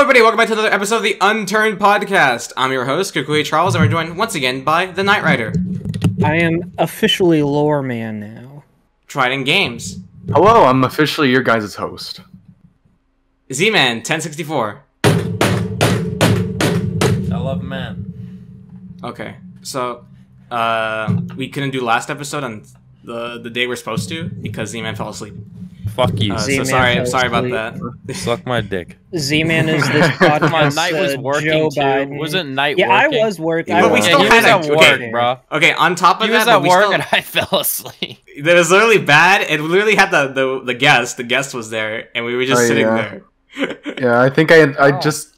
everybody, welcome back to another episode of the Unturned Podcast. I'm your host, cucuycharles, and we're joined once again by the Knight Rider. I am officially lore man now. Trident Games. Hello, I'm officially your guys' host. Z-Man 1064. I love man. Okay, so we couldn't do last episode on the day we're supposed to because Z-Man fell asleep. Fuck you. So sorry about that. Suck my dick. Z-Man is this podcast. My night was working Joe too. Biden. Wasn't night yeah, working? I was working. But we still he had was a- at okay. work, bro. Okay, on top of He that, was but at we work still, and I fell asleep. it was literally bad. It literally had the guest. The guest was there, and we were just sitting there. Yeah, I think I just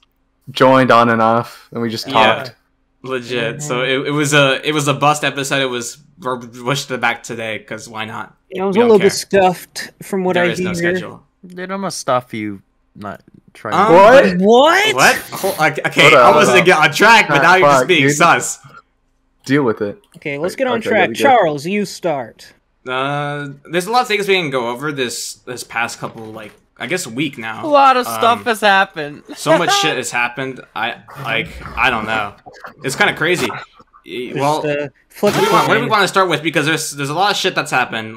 joined on and off, and we just talked. Legit. So it was a bust episode. We're pushed it back today because why not? I was We a don't little care. bit stuffed from what There I is hear. no schedule. Dude, I'm gonna stop you. Not trying. What? What? Okay, Hold I on, was hold to get on track, but Ah, now you're just fuck, being dude. sus. Deal with it. Okay, let's get on Okay, track. there we go. Charles, you start. There's a lot of things we can go over this past couple, I guess, week now. A lot of stuff has happened. So much shit has happened. I don't know. It's kind of crazy. Well, Flip a what do we coin. want to start with? Because there's a lot of shit that's happened.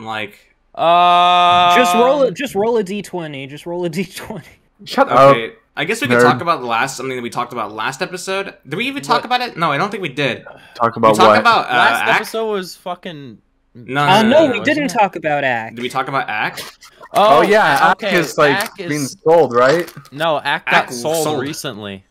Just roll a d20. Just roll a d20. Shut up. Okay, I guess we could nerd. talk about something that we talked about last episode. Did we even talk about it? No, I don't think we did. Talk about We talked what? about Last Ack? episode was fucking. No, we wasn't didn't it? talk about Act. Did we talk about Ack? Oh yeah, okay. Ack is like Ack is- being sold, right? No, Ack Ack got sold, sold. recently.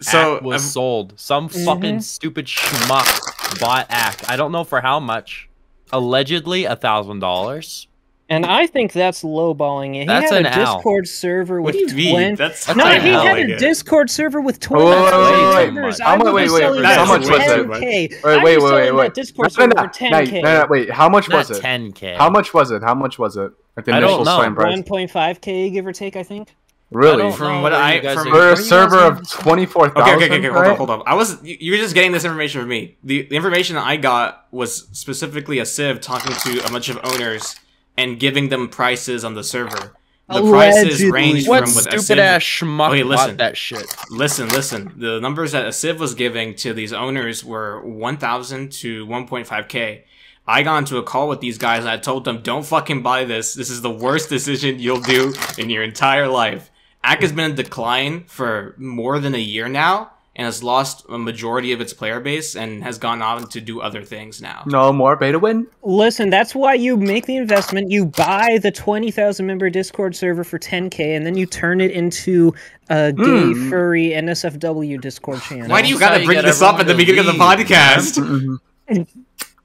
So Ack was sold. Some fucking stupid schmuck bought Ack. I don't know for how much. Allegedly $1,000. And I think that's lowballing it. He That's had an a owl. Discord server What with do you mean? 20. That's No, not he an had owl, a Discord server with 20 Wait, members. How much? I would Wait, be wait, selling wait. that How for much was it? 10K. Wait, I'd be selling that Discord server for 10K. No, wait. How much Not was it? 10K. How much was it? How much was it? At the I don't initial know. sign price. 1.5K, give or take, I think. Really? From what I For a server of 24,000. Okay, hold up. You're just getting this information from me. The information that I got was specifically a Civ talking to a bunch of owners and giving them prices on the server. The prices Allegedly. ranged What from what a stupid Civ... ass schmuck Okay, listen. bought that shit? Listen. The numbers that a Civ was giving to these owners were 1,000 to 1.5K. I got into a call with these guys and I told them, don't fucking buy this. This is the worst decision you'll do in your entire life. Ack has been in decline for more than a year now and has lost a majority of its player base and has gone on to do other things now. No more beta win? Listen, that's why you make the investment. You buy the 20,000 member Discord server for 10K, and then you turn it into a gay, furry NSFW Discord channel. Why do you That's how gotta you bring get this up at the everyone to beginning of the leave, podcast?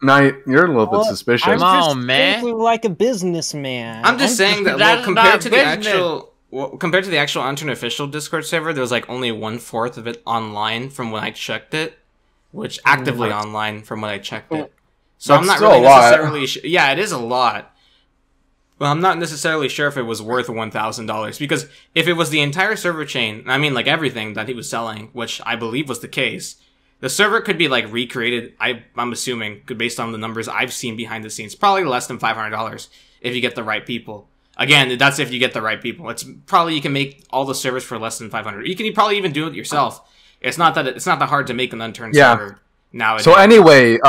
Now you're a little bit Well, suspicious. I'm Come just on, man. thinking like a businessman. I'm just saying that, That's compared not to the business. compared to the actual Unturned official Discord server, there was only 1/4 of it online from when I checked it, which actively online from when I checked it. So I'm That's not still really a lot. necessarily yeah, it is a lot. Well, I'm not necessarily sure if it was worth $1,000 because if it was the entire server chain, I mean everything that he was selling, which I believe was the case, the server could be recreated. I'm assuming based on the numbers I've seen behind the scenes, probably less than $500 if you get the right people. Again, that's if you get the right people. It's probably you can make all the servers for less than 500. You can probably even do it yourself. It's not that hard to make an Unturned server nowadays. So anyway,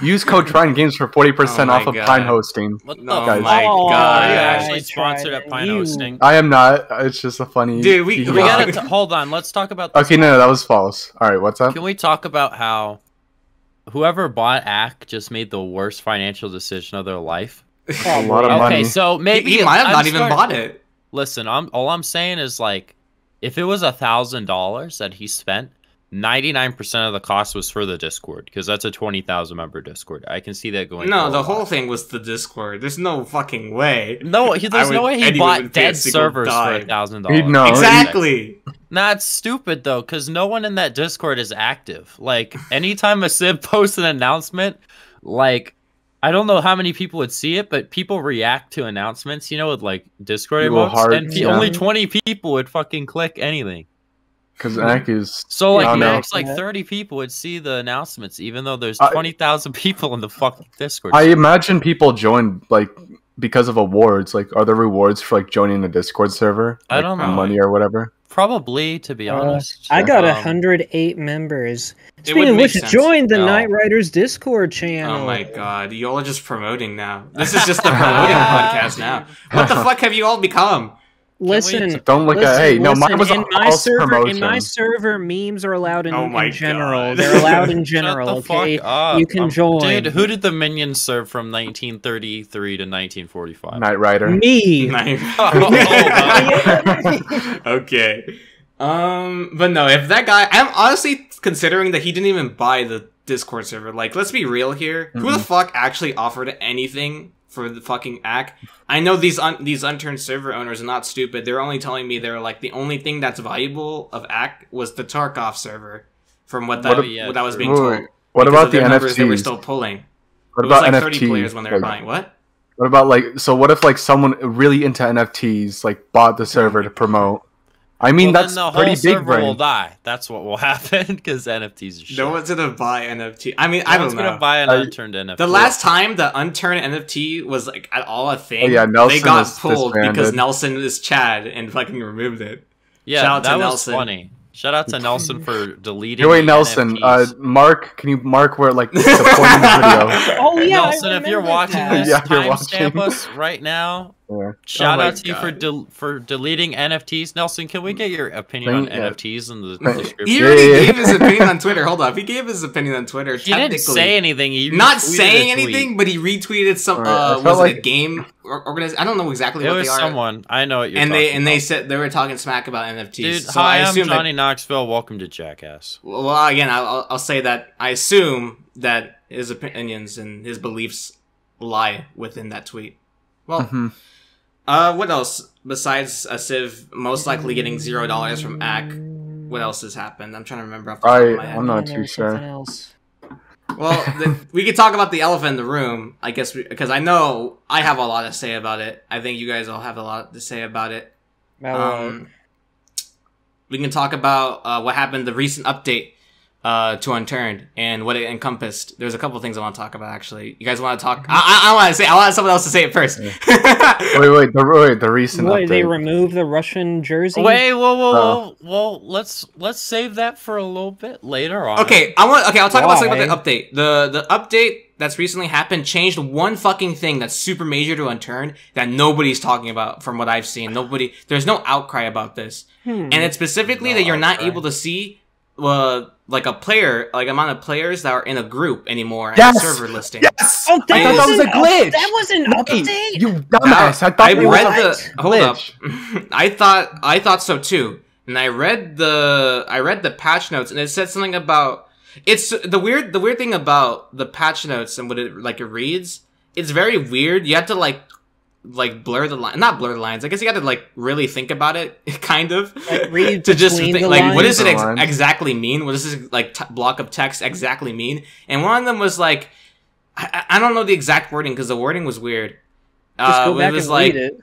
use code Trident Games for 40% Oh off my of God. Pine hosting. What the No, guys. my Oh, God. Are you yeah, actually I sponsored tried at Pine it. You- Hosting? I am not. It's just a funny. Dude, we We Yeah. gotta hold on. Let's talk about this. Okay, no, that was false. All right, what's up? Can we talk about how whoever bought Ack just made the worst financial decision of their life? A lot of Okay, money. so maybe he might have I'm not even starting- bought it. Listen, all I'm saying is if it was $1,000 that he spent, 99% of the cost was for the Discord because that's a 20,000 member Discord. I can see that going. No, for a the lot. whole thing was the Discord. There's no fucking way. No, there's no way he anyone bought would pay a dead single servers for dime. $1,000. He'd know. Exactly. Nah, it's stupid though, because no one in that Discord is active. Anytime a Civ posts an announcement, I don't know how many people would see it, but people react to announcements, with Discord Little emotes, hearts, and yeah. only 20 people would fucking click anything. Because Ack is. So I don't know. max 30 people would see the announcements, even though there's 20,000 people in the fucking Discord. I imagine people joined because of awards. Are there rewards for joining the Discord server? I don't know. Money or whatever. Probably, to be honest. I got 108 members. It Speaking would of make which, sense. join the No. Knight Riders Discord channel. Oh my god, you all are just promoting now. This is just the promoting podcast now. What the fuck have you all become? Listen, Don't look at. Hey, no, mine was in a my false server. promotion. In my server, memes are allowed in, Oh my in general. God. They're allowed in general. Shut the Okay, fuck up. you can join. Dude, who did the minions serve from 1933 to 1945? Knight Rider. Me. Okay. But no, if that guy, I'm honestly considering that he didn't even buy the Discord server. Like, let's be real here. Who the fuck actually offered anything for the fucking ACK? I know these unturned server owners are not stupid. They're only telling me they're like the only thing that's valuable of ACK was the Tarkov server, from what that what I was being told. What Because about of the their numbers they were NFTs? still pulling. What It was about like NFTs? 30 players when they were Like, buying. What? What about like? So what if like someone really into NFTs like bought the server to promote? I mean, Well, that's then the pretty whole big server will brain. die. That's what will happen because NFTs are shit. No one's gonna buy NFT. I mean, No I one's don't know. gonna buy an unturned NFT. The last time the unturned NFT was like at all a thing, Oh, yeah, Nelson they got is pulled because disbanded. Nelson is Chad and fucking removed it. Yeah, Shout out to that was Nelson. funny. Shout out to Nelson for deleting. Hey, wait, the Nelson. NFTs. Mark, can you mark where like the point in the video? Oh yeah, Nelson, if you're watching this, Yeah, if you're timestamp watching. us right now. Yeah. Shout Oh my out to you God. for deleting NFTs. Nelson, can we get your opinion on Yeah. NFTs in the Thank- description? He already Yeah. gave his opinion on Twitter. Hold up, he gave his opinion on Twitter. He didn't say anything. He Not retweeted saying a tweet. anything, but he retweeted some. Alright, I felt Was it a like- game organization? I don't know exactly It what was they are. someone. I know what you're And talking they about. said they were talking smack about NFTs. Dude, so hi, I I'm assume Johnny Knoxville. Welcome to Jackass. Well, again, I'll say that I assume that his opinions and his beliefs lie within that tweet. Well, Mhm. what else besides a Civ most likely getting $0 from ACK? What else has happened? I'm trying to remember off the top of my head. I'm not There too was something sure. else. Well, we could talk about the elephant in the room, I guess, because I know I have a lot to say about it. I think you guys all have a lot to say about it. We can talk about what happened, the recent update to Unturned and what it encompassed. There's a couple things I want to talk about, actually. You guys want to talk? I want to say. I want someone else to say it first. Wait, the recent What, update. they removed the Russian jersey? Wait, whoa. Well, let's save that for a little bit later on. Okay, I'll talk about something Why? about the update. The update that's recently happened changed one fucking thing that's super major to Unturned that nobody's talking about from what I've seen. There's no outcry about this. And it's specifically that you're not able to see like amount of players that are in a group anymore at Yes! server listing. Yes! Oh, I thought that was a glitch. That was an update. You dumbass! I thought I it was read a the hold up. glitch. I thought so too. And I read the patch notes and it said something about it's the weird thing about the patch notes and what it reads. It's very weird. You have to like blur the line, not blur the lines. I guess you got to really think about it, kind of, read to just between think the what does it lines. Lines. exactly mean? What does this block of text exactly mean? And one of them was like, I don't know the exact wording because the wording was weird. Just go back it was and like read it.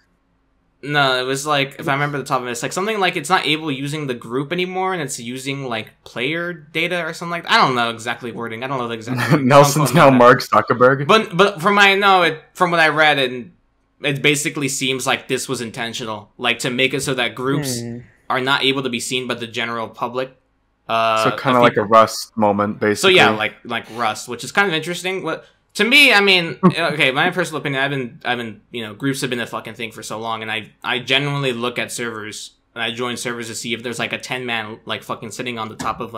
no, it was like if I remember the top of it, it's like something like it's not able using the group anymore and it's using player data or something like that. I don't know exactly wording. I don't know the exact wording. Nelson's Don't now quote me on Mark Zuckerberg. but from what I read, and it basically seems like this was intentional, to make it so that groups are not able to be seen by the general public. So kind of like a Rust moment, So basically. yeah, like Rust, which is kind of interesting. What to me, I mean, okay, my personal opinion, I've been groups have been a fucking thing for so long, and I genuinely look at servers and I join servers to see if there's a 10-man fucking sitting on the top of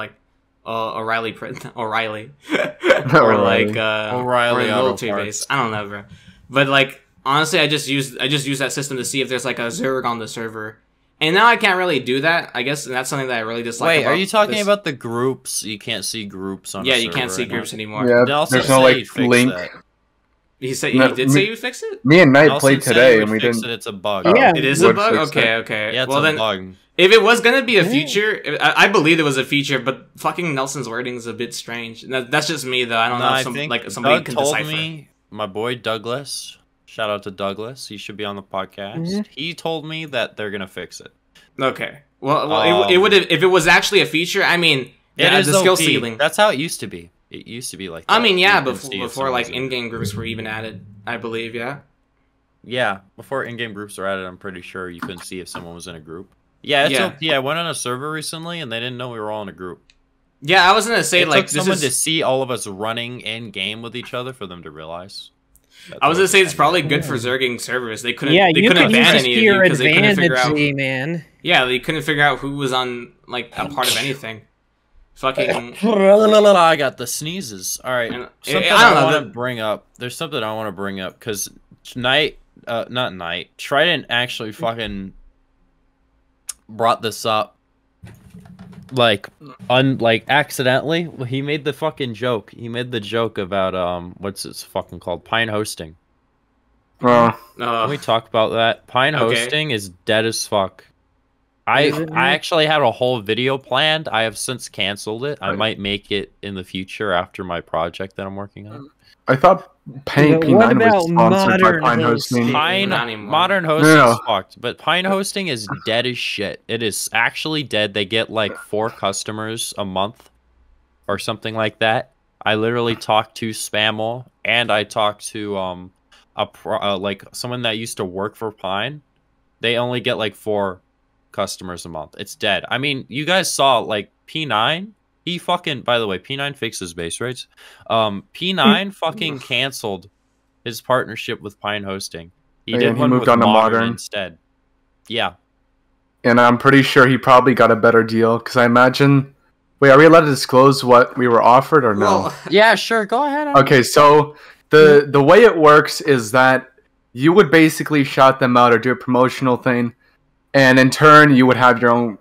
O'Reilly or O'Reilly or Auto military Parts. base. I don't know, bro. But honestly, I just use that system to see if there's a Zerg on the server. And now I can't really do that, I guess, and that's something that I really dislike. Wait, about are you talking this. about the groups? You can't see groups on. Yeah, a you can't server see right groups now? anymore. Yeah, Nelson there's no said he'd fix link. that. He said No, he did say you fix it. Me and Knight Nelson played said today, he would and we fix didn't. it. It's a bug. Yeah. It is a Would bug. fix it. Okay. Yeah, it's well a then, bug. if it was gonna be a feature, I believed it was a feature, but fucking Nelson's wording is a bit strange. That's just me though. I don't No, know I if think somebody Doug can told decipher. me, my boy Douglas, shout out to Douglas, he should be on the podcast. He told me that they're gonna fix it. Okay. Well, it would have if it was actually a feature. I mean, It is the skill OP. ceiling. That's how it used to be. It used to be like that. I mean, yeah, You can see if before someone's in- in-game groups were even added, I believe. Yeah. Yeah, before in-game groups were added, I'm pretty sure you couldn't see if someone was in a group. Yeah, Yeah. SLP. I went on a server recently, and they didn't know we were all in a group. Yeah, I was gonna say It like took this someone is. to see all of us running in game with each other for them to realize. I was gonna say it's probably good for zerging servers. They couldn't. Yeah, they you couldn't could use ban this any to of you your because they couldn't figure out. advantage, man. Yeah, they couldn't figure out who was on like a part of anything. Fucking. I got the sneezes. All right, And- something I don't I know, want to bring up. There's something I want to bring up because Trident actually fucking brought this up, like accidentally. He made the fucking joke. He made the joke about what's it's fucking called, Pine hosting. Can we talk about that? Pine Okay. hosting is dead as fuck. I actually had a whole video planned. I have since canceled it. I might make it in the future after my project that I'm working on. I thought Pine But what P9 about was sponsored by modern Pine hosting? Hosting. Pine Not anymore. modern hosting No. is fucked, but Pine hosting is dead as shit. It is actually dead. They get like 4 customers a month or something like that. I literally talked to Spammel, and I talked to like someone that used to work for Pine. They only get like 4 customers a month. It's dead. I mean, you guys saw like P9. He fucking, by the way, P9 fixes base rates. P9 fucking canceled his partnership with Pine Hosting. He Oh, did yeah, he one moved with on to Modern Modern. instead. Yeah. And I'm pretty sure he probably got a better deal because I imagine. Wait, are we allowed to disclose what we were offered or no? Well, Yeah, sure. Go ahead. Okay, so the way it works is that you would basically shout them out or do a promotional thing, and in turn you would have your own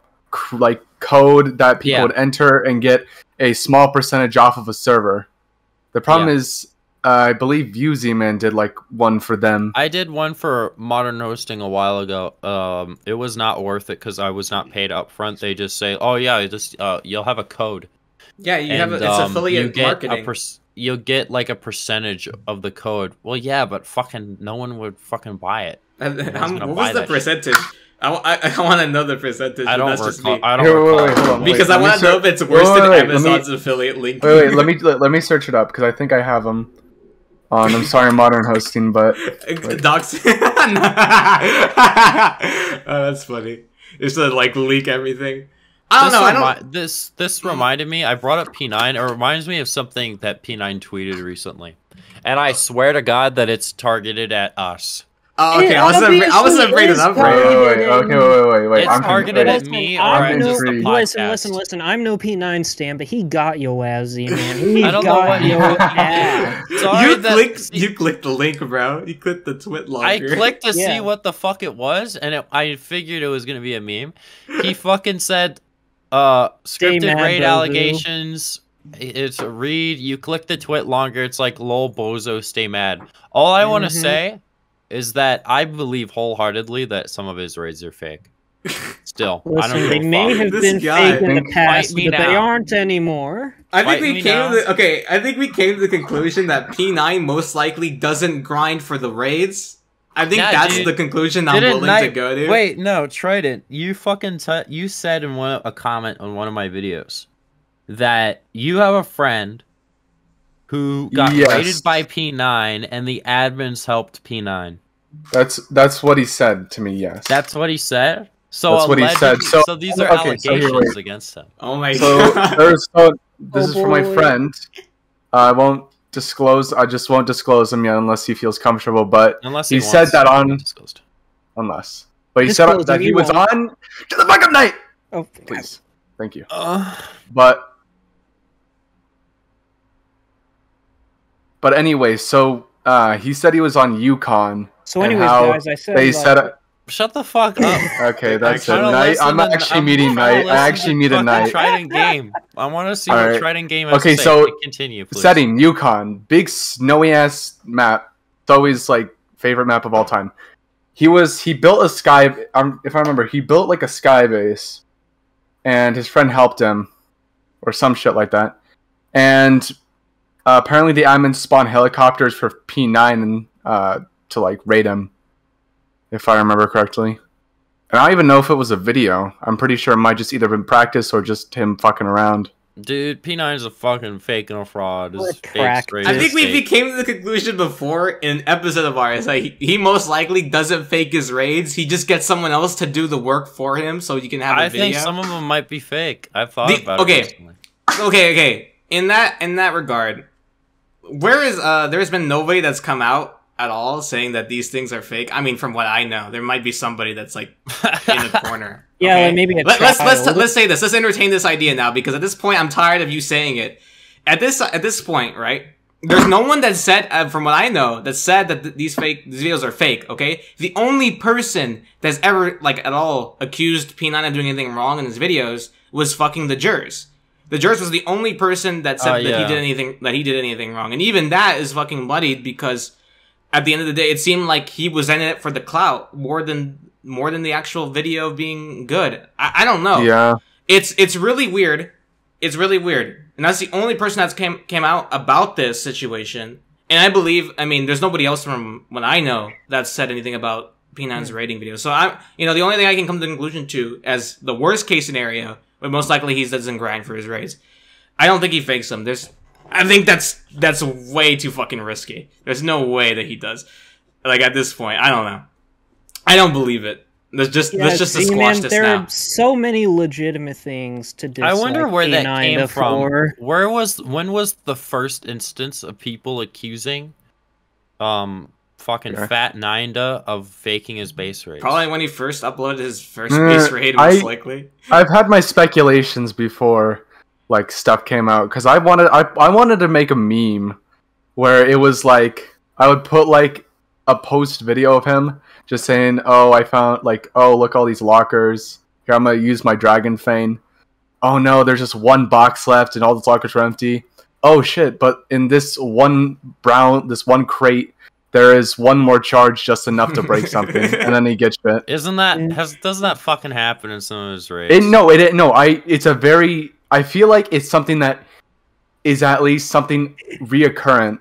like code that people Yeah. would enter and get a small percentage off of a server. The problem is, I believe ViewZman did like one for them. I did one for Modern Hosting a while ago. It was not worth it because I was not paid up front. They just say, "Oh yeah, just you'll have a code." yeah, you have And, it's affiliate you get marketing. you'll get like a percentage of the code. Well, yeah, but fucking no one would fucking buy it. And one's how- gonna what buy was the that shit? percentage? I want to know the percentage. I but don't that's just recall. me. I don't Here, recall. wait, hold on, Because wait, I let me want to know ser- if it's worse wait, than wait, let me- Amazon's affiliate link. Wait, let me search it up because I think I have them on. I'm sorry, Modern Hosting, but Docs. Oh, that's funny. Just to like leak everything. I don't know. I don't. This reminded me. I brought up P9. It reminds me of something that P9 tweeted recently, and I swear to God that it's targeted at us. Oh, okay. It I wasn't obviously bringing it is up wait, right. wait, okay, wait. It's I'm targeted confused. at me, I'm or no- just the Listen, podcast. Listen. I'm no P9 stan, but he got yo azzy, man. He I don't know got what yo you ass. Sorry You clicked the link, bro. You clicked the twit logger. I clicked to Yeah. see what the fuck it was, and I figured it was gonna be a meme. He fucking said, scripted mad, raid Bozu. allegations. It's a read. You click the twit longer. It's like lol bozo, stay mad. All I want to say is that I believe wholeheartedly that some of his raids are fake. Still, I Listen, don't they give a may fuck. have This been guy. fake in the past, Fight me but they now. aren't anymore. I think Fight we me came now. to the, okay. I think we came to the conclusion that P9 most likely doesn't grind for the raids. I think Yeah, that's dude. the conclusion I'm Didn't willing to go to. Wait, no, Trident. You fucking you said in a comment on one of my videos that you have a friend who got Yes. raided by P9 and the admins helped P9. That's what he said to me. Yes. That's what he said. So That's what he said. So these are okay, so here, allegations wait. against him. Oh my So god. this Oh, is for my boy. friend. I won't disclose. I just won't disclose him yet unless he feels comfortable. But Unless he he said wants that to on be disclosed. unless. But he Disclose said that if he you was want. on to the backup night. Oh, Please, thank you. But anyway, so he said he was on Yukon. So and anyways, how guys, I said they like, said. Shut the fuck up. Okay, that's it. I'm trying to Night. listen I'm to- actually I'm meeting trying to night. I listen actually to meet at fucking night. Trident Game. I want to see what Alright. Trident Game has Okay, to say. so Continue, please. setting Yukon, big snowy ass map. It's always like favorite map of all time. He built a sky. If I remember, he built like a sky base, and his friend helped him, or some shit like that. And apparently, the admins spawned helicopters for P9 and to like raid him, if I remember correctly. And I don't even know if it was a video. I'm pretty sure it might just either been practice or just him fucking around. Dude, P9 is a fucking fake and a fraud. What a His crack. fake I think we fake. came to the conclusion before in an episode of ours that he most likely doesn't fake his raids. He just gets someone else to do the work for him so you can have a video. I think some of them might be fake. I've thought about it recently. Okay. In that regard, where is there's been nobody that's come out at all saying that these things are fake. I mean, from what I know, there might be somebody that's like in the corner. Yeah, okay? like maybe let's say this. Let's entertain this idea now, because at this point, I'm tired of you saying it. At this point, right? There's no one that said, from what I know, that said that these videos are fake. Okay, the only person that's ever like at all accused P9 of doing anything wrong in his videos was fucking the Jers. The Jers was the only person that said that he did anything wrong, and even that is fucking muddied because at the end of the day, it seemed like he was in it for the clout more than the actual video being good. I don't know. Yeah. It's really weird. It's really weird. And that's the only person that's came out about this situation. And I believe, I mean, there's nobody else from what I know that's said anything about P9's rating video. So the only thing I can come to the conclusion to as the worst case scenario, but most likely he doesn't grind for his raids. I don't think he fakes them. I think that's way too fucking risky. There's no way that he does. Like at this point, I don't know. I don't believe it. Let's just squash this there now. are so many legitimate things to dislike. I wonder where that came from. For. When was the first instance of people accusing fucking Fat Ninda of faking his base raid? Probably when he first uploaded his first base raid, most likely. I've had my speculations before, like stuff came out, because I wanted to make a meme where it was like I would put like a post video of him just saying, "Oh, I found look all these lockers. Here, I'm gonna use my Dragon Fane. Oh no, there's just one box left and all the lockers are empty. Oh shit, but in this one crate, there is one more charge just enough to break something," and then he gets shit. Doesn't that fucking happen in some of his raids? I feel like it's something that is at least something reoccurrent.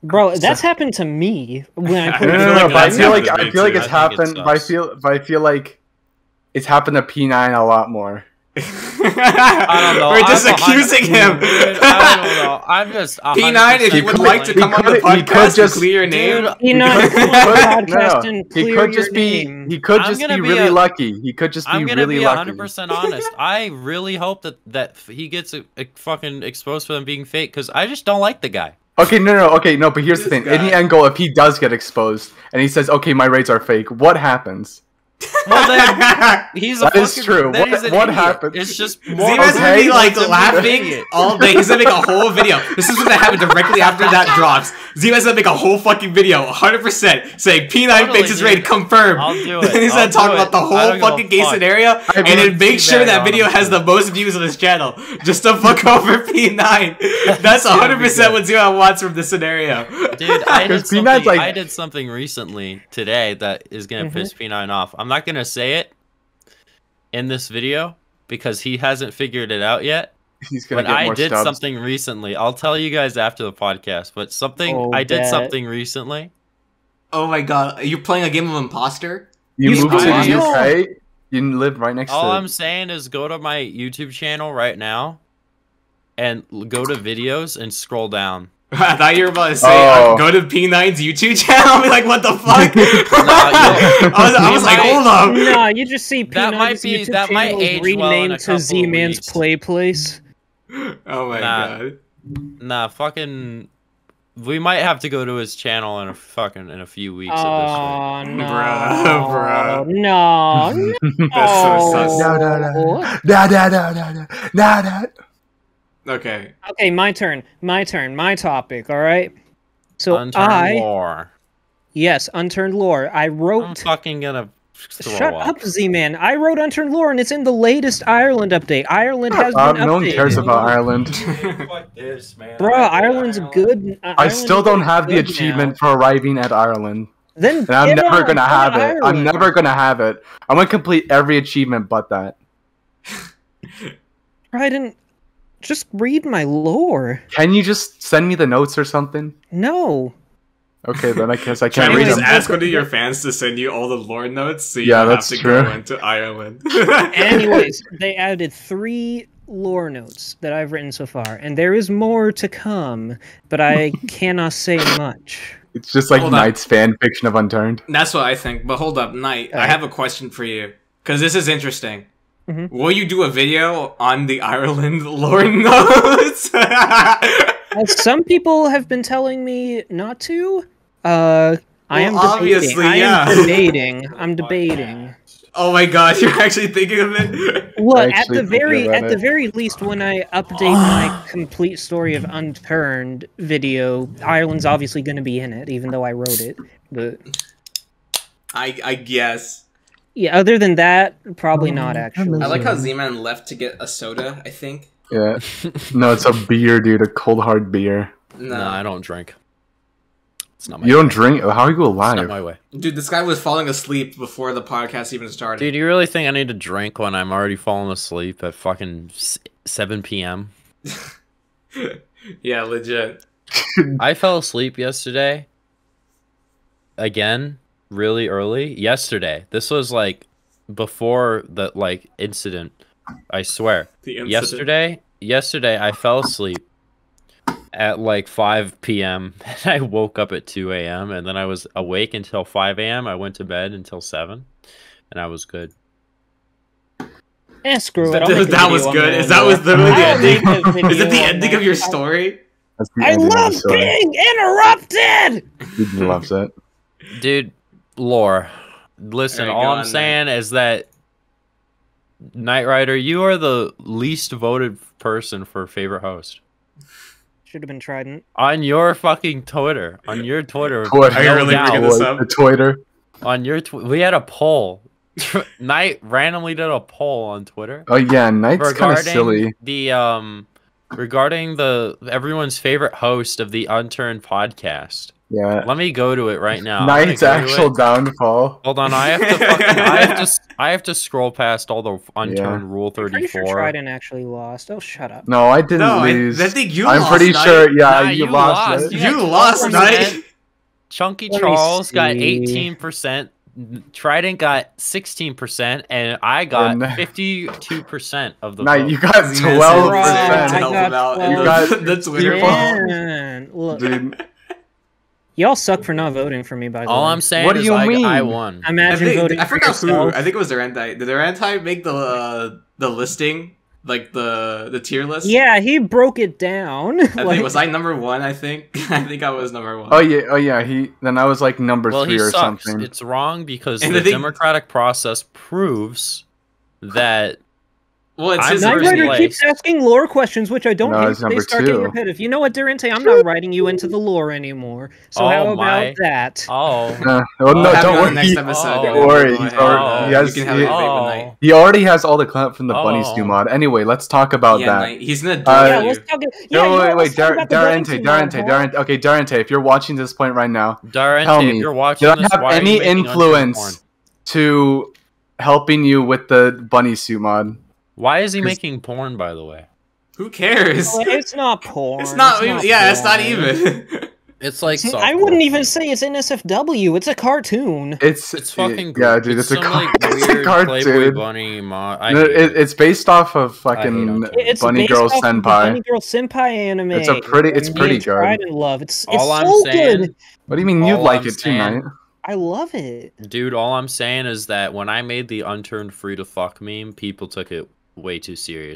Bro, that's happened to me when I put I feel like it's happened. But I feel like it's happened to P9 a lot more. I don't know. We're just accusing him. Dude, I don't know. I'm just P9. If you would like to come on the podcast and clear your name, he could just be really lucky. He could just be really lucky. I'm gonna be 100% honest. I really hope that he gets fucking exposed for them being fake, because I just don't like the guy. Okay, no, but here's the thing. In the end goal, if he does get exposed and he says, "Okay, my raids are fake," what happens? Well, then he's that is true. What happens? It's just more. Zima's gonna be like laughing all day. He's gonna make a whole video. This is gonna happen directly after that drops. Zima's gonna make a whole fucking video, 100%, saying P9 fakes his raid, confirmed. I'll do it. Then he's gonna talk about the whole fucking case scenario, and then make sure that video has the most views on his channel, just to fuck over P9. That's 100% what Zima wants from this scenario. Dude, I did something recently today that is gonna piss P9 off. I'm not gonna say it in this video because he hasn't figured it out yet. But I did something recently. I'll tell you guys after the podcast. But I did something recently. Oh my god, are you playing a game of imposter? You moved to the UK? You live right next to it. All I'm saying is go to my YouTube channel right now and go to videos and scroll down. I thought you were about to say, go to P9's YouTube channel. I'll be like, what the fuck? I was like, hold up. No, you just see P9's YouTube channel is renamed to Z-Man's Play Place. Oh my god. Nah, fucking... We might have to go to his channel in a few weeks at this rate. No. Bro. No. That's so sus. No. Okay. Okay, my turn. My topic, alright? So Unturned lore. Yes, Unturned lore. I'm fucking gonna Shut up, Z-Man. I wrote Unturned lore, and it's in the latest Ireland update. Ireland has been updated. No one cares about Ireland. Fuck this, man. Bro, Ireland's good. I still don't have the achievement for arriving at Ireland. Then I'm never gonna have it. I'm never gonna have it. I'm gonna complete every achievement but that. Trident, just read my lore. Can you just send me the notes or something? No. Okay, then I guess I can't read just them. ask one of your fans to send you all the lore notes so you don't have to go into Ireland. Anyways, they added 3 lore notes that I've written so far, and there is more to come, but I cannot say much. It's just like Hold on. Knight's fan fiction of Unturned. That's what I think. But hold up, Knight. I have a question for you because this is interesting. Will you do a video on the Ireland lore notes? Some people have been telling me not to. I am obviously, debating. yeah. I'm debating. Oh my gosh, you're actually thinking of it? Look, at actually the thinking about it. very least, when I update my complete story of Unturned video, Ireland's obviously going to be in it, even though I wrote it. But I guess. yeah, other than that, probably not actually. I like how Z-Man left to get a soda, I think. Yeah. No, it's a beer, dude. A cold hard beer. No. No, I don't drink. It's not my You don't way. drink? How are you It's alive? not my way. Dude, this guy was falling asleep before the podcast even started. Dude, you really think I need to drink when I'm already falling asleep at fucking 7 p.m.? Yeah, legit. I fell asleep yesterday. Again, really early. Yesterday. This was like before the like incident. I swear. The incident. Yesterday I fell asleep at like 5 p.m. and I woke up at 2 a.m. and then I was awake until 5 a.m. I went to bed until 7 and I was good. Screw it. I'll make a That was video on good. my Is own that was lore. literally the I'll make a ending? Is video it the on ending that. of your story? That's the I ending of the love story. being interrupted! He loves it. Dude, lore. Listen, There you all go, I'm and saying is that Knight Rider, you are the least voted person for favorite host. Should have been Trident. On your fucking Twitter. On your Twitter. Twitter. Are you no really doubt. bringing this up? The Twitter. On your we had a poll. Knight randomly did a poll on Twitter Oh yeah, Knight's kind of silly. regarding the everyone's favorite host of the Unturned podcast. Yeah. Let me go to it right now. I'm Knight's gonna go to actual it. downfall. Hold on, I have to I have to scroll past all the Unturned Rule Pretty sure 34. Trident actually lost. Oh, shut up. No, I didn't No, lose. I think you I'm lost, pretty Knight. sure. Yeah, Nah, you you lost. lost. Right? You You got lost, 12%. Knight. Chunky Let me Charles got see. 18%. Trident got 16%, and I got And- 52% of the Knight, vote. you got Z-Man 12%. to help him out in You the, got- the Twitter you poll. Man, look, Dude, y'all suck for not voting for me, by the way. All I'm saying What do is you I mean? won. Imagine voting I for forgot who. yourself. I think it was Durante. Did Durante make the listing, like the tier list? Yeah, he broke it down. I think was I number one. I think I was number one. oh yeah. Then I was like number Well, 3 he or sucks. something. It's wrong because And the the thing- democratic process proves that Well, it's I'm his Knight first Rider place. keeps asking lore questions, which I don't No, hate. it's They number start getting 2. repetitive. You know what, Durante? I'm not writing you into the lore anymore. So Oh how about my. that? oh well, We'll no, have don't you on worry. the next episode. Don't Go worry, ahead. he's already- he has- you can have a debate with oh. Knight. He already has all the clout from the Bunny Oh. Stew mod. Anyway, let's talk about Yeah, that. Knight. He's gonna do Yeah, it. let's talk. Yeah, No, yeah, wait, let's talk about the Durante, Durante mod, huh? Okay, Durante, if you're watching this point right now, Durante, tell if me, you're watching did I this, have why are you any making Unturned influence porn? to helping you with the Bunny Suit mod? Why is he making porn, by the way? Who cares? Well, it's not porn. It's not. Yeah, it's not porn. even. It's like I wouldn't even say it's NSFW. It's a cartoon. It's fucking yeah, dude. It's a, some, it's a weird Playboy cartoon. Bunny mod. I No, hate it. it's based off of I hate fucking Unturned. It's Bunny based Girl off of the Senpai. Bunny Girl Senpai anime. It's that pretty me and good. Trident love. It's All I'm so saying, good. What do you mean you All like I'm it too, saying- Knight? I love it. dude, all I'm saying is that when I made the Unturned free to fuck meme, people took it way too serious.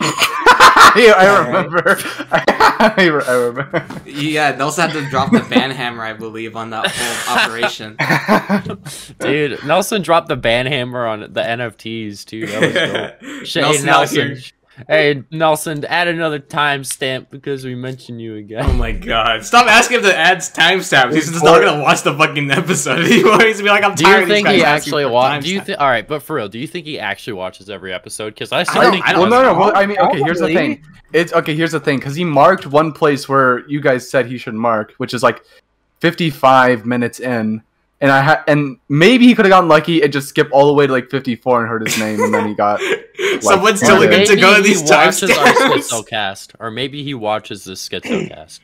Yeah, I remember. I remember. Yeah, they also had to drop the ban hammer, I believe, on that whole operation. Dude, Nelson dropped the ban hammer on the NFTs too. That was dope. Shit, Nelson hey, out Nelson. here. Hey, Nelson, add another timestamp because we mentioned you Oh again. my god! Stop asking him to add timestamps. He's just not gonna watch the fucking episode anymore. He's gonna be like, "I'm Do tired you of these think guys he asking actually for watches? Do you timestamps." think? All right, but for real, do you think he actually watches every episode? Because I I still don't- think I he don't Well, does. no. Well, I mean, okay. Here's the Probably. thing. It's okay. Here's the thing, because he marked one place where you guys said he should mark, which is like 55 minutes in, and maybe he could have gotten lucky and just skipped all the way to like 54 and heard his name, and then he got. Someone's yeah. telling him to Maybe go to he these watches our timestamps. Schizocast, or maybe he watches the Schizocast.